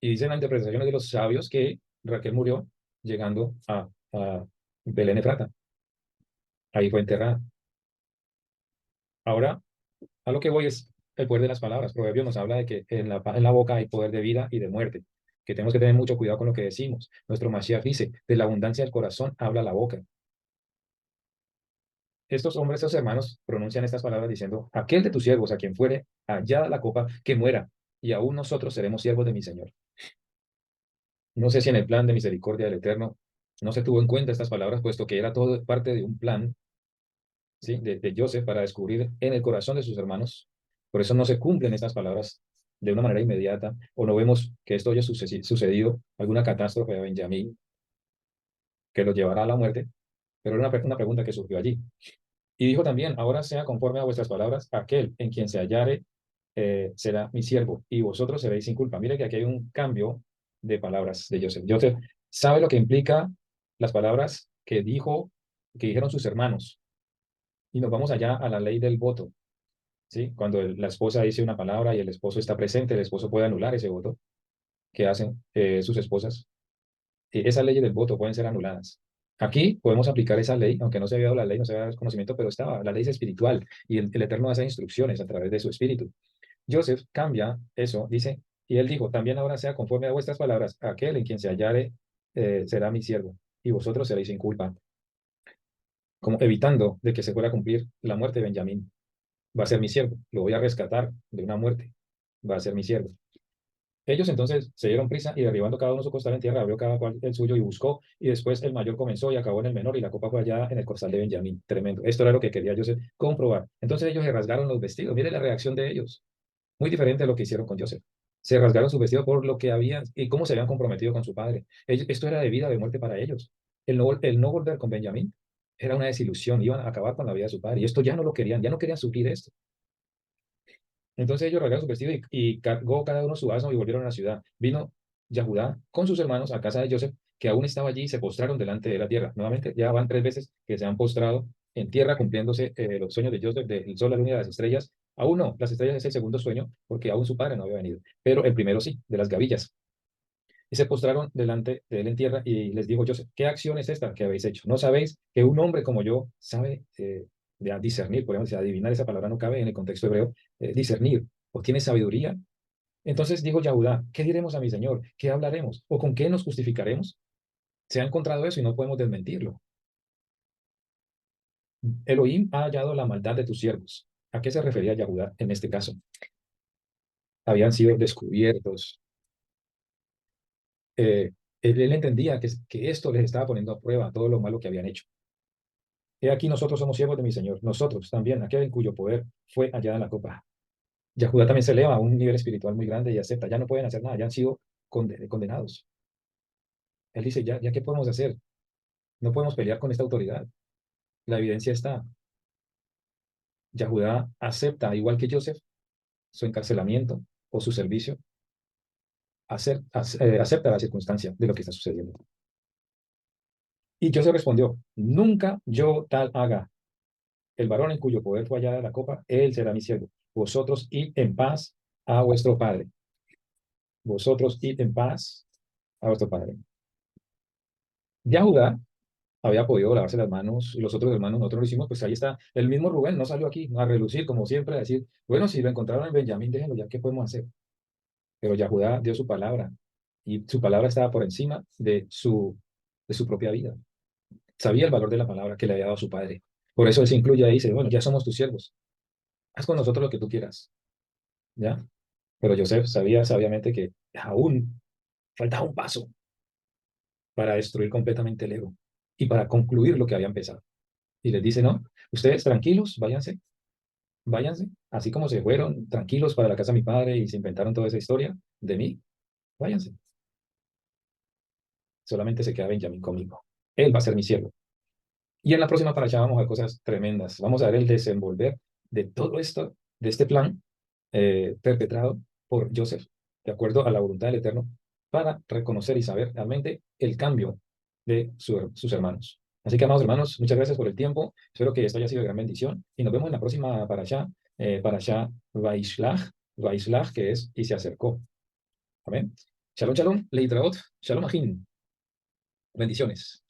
Y dicen las interpretaciones de los sabios que Raquel murió llegando a Belén Efrata. Ahí fue enterrada. Ahora, a lo que voy es el poder de las palabras. Proverbios nos habla de que en la boca hay poder de vida y de muerte, que tenemos que tener mucho cuidado con lo que decimos. Nuestro Mashiach dice: de la abundancia del corazón habla la boca. Estos hombres, estos hermanos, pronuncian estas palabras diciendo: aquel de tus siervos, a quien fuere hallada la copa, que muera, y aún nosotros seremos siervos de mi Señor. No sé si en el plan de misericordia del Eterno no se tuvo en cuenta estas palabras, puesto que era todo parte de un plan, ¿sí?, de Joseph para descubrir en el corazón de sus hermanos. Por eso no se cumplen estas palabras de una manera inmediata, o no vemos que esto haya sucedido, alguna catástrofe a Benjamín que lo llevará a la muerte, pero era una pregunta que surgió allí. Y dijo también: ahora sea conforme a vuestras palabras, aquel en quien se hallare será mi siervo, y vosotros seréis sin culpa. Mire que aquí hay un cambio de palabras de Joseph. Joseph sabe lo que implica las palabras que dijeron sus hermanos. Y nos vamos allá a la ley del voto, ¿sí? Cuando la esposa dice una palabra y el esposo está presente, el esposo puede anular ese voto que hacen sus esposas. Esas leyes del voto pueden ser anuladas. Aquí podemos aplicar esa ley, aunque no se había dado la ley, no se había dado conocimiento, pero estaba. La ley es espiritual y el Eterno hace instrucciones a través de su espíritu. Joseph cambia eso, dice: y él dijo: también ahora sea conforme a vuestras palabras, aquel en quien se hallare será mi siervo, y vosotros seréis sin culpa, como evitando de que se fuera a cumplir la muerte de Benjamín. Va a ser mi siervo, lo voy a rescatar de una muerte, va a ser mi siervo. Ellos entonces se dieron prisa y derribando cada uno su costal en tierra, abrió cada cual el suyo y buscó, y después el mayor comenzó y acabó en el menor, y la copa fue hallada en el costal de Benjamín. Tremendo. Esto era lo que quería Joseph comprobar. Entonces ellos se rasgaron los vestidos. Mire la reacción de ellos. Muy diferente a lo que hicieron con Joseph. Se rasgaron sus vestidos por lo que habían y cómo se habían comprometido con su padre. Esto era de vida o de muerte para ellos. El no volver con Benjamín era una desilusión, iban a acabar con la vida de su padre. Y esto ya no lo querían, ya no querían sufrir esto. Entonces ellos rasgaron su vestido y cargó cada uno su asno y volvieron a la ciudad. Vino Yahudá con sus hermanos a casa de Joseph, que aún estaba allí, y se postraron delante de la tierra. Nuevamente, ya van 3 veces que se han postrado en tierra, cumpliéndose los sueños de Joseph del sol, la luna y las estrellas. Aún no, las estrellas es el segundo sueño, porque aún su padre no había venido, pero el primero sí, de las gavillas. y se postraron delante de él en tierra, y les dijo Joseph, ¿qué acción es esta que habéis hecho? ¿No sabéis que un hombre como yo sabe de discernir? Podemos decir, adivinar, esa palabra no cabe en el contexto hebreo, discernir, o tiene sabiduría. Entonces dijo Yahudá, ¿qué diremos a mi señor? ¿Qué hablaremos? ¿O con qué nos justificaremos? Se ha encontrado eso y no podemos desmentirlo. Elohim ha hallado la maldad de tus siervos. ¿A qué se refería Yahudá en este caso? Habían sido descubiertos. Eh, él entendía que esto les estaba poniendo a prueba todo lo malo que habían hecho. He aquí nosotros somos siervos de mi Señor, nosotros también, aquel en cuyo poder fue hallada la copa. Yahudá también se eleva a un nivel espiritual muy grande y acepta, ya no pueden hacer nada, ya han sido condenados. Él dice, ya qué podemos hacer, no podemos pelear con esta autoridad. La evidencia está. Yahudá acepta, igual que Joseph, su encarcelamiento o su servicio, acepta la circunstancia de lo que está sucediendo. Y Joseph respondió, nunca yo tal haga. El varón en cuyo poder fue hallada la copa, él será mi siervo. Vosotros id en paz a vuestro padre. Vosotros id en paz a vuestro padre. Ya Judá había podido lavarse las manos y los otros hermanos nosotros lo hicimos, pues ahí está. El mismo Rubén no salió aquí a relucir, como siempre, a decir, bueno, si lo encontraron en Benjamín, déjenlo ya, ¿qué podemos hacer? Pero ya Judá dio su palabra y su palabra estaba por encima de su propia vida. Sabía el valor de la palabra que le había dado su padre. Por eso él se incluye ahí y dice, bueno, ya somos tus siervos. Haz con nosotros lo que tú quieras. ¿Ya? Pero Joseph sabía sabiamente que aún faltaba un paso para destruir completamente el ego y para concluir lo que había empezado. Y les dice, no, ustedes tranquilos, váyanse, váyanse, así como se fueron tranquilos para la casa de mi padre y se inventaron toda esa historia de mí, váyanse. Solamente se queda Benjamín conmigo. Él va a ser mi siervo. Y en la próxima paracha vamos a ver cosas tremendas. Vamos a ver el desenvolver de todo esto, de este plan perpetrado por Joseph, de acuerdo a la voluntad del Eterno, para reconocer y saber realmente el cambio de sus hermanos. Así que, amados hermanos, muchas gracias por el tiempo. Espero que esto haya sido de gran bendición. Y nos vemos en la próxima parashá Vaishlach, que es y se acercó. Amén. Shalom, shalom, leitraot, shalom ajin. Bendiciones.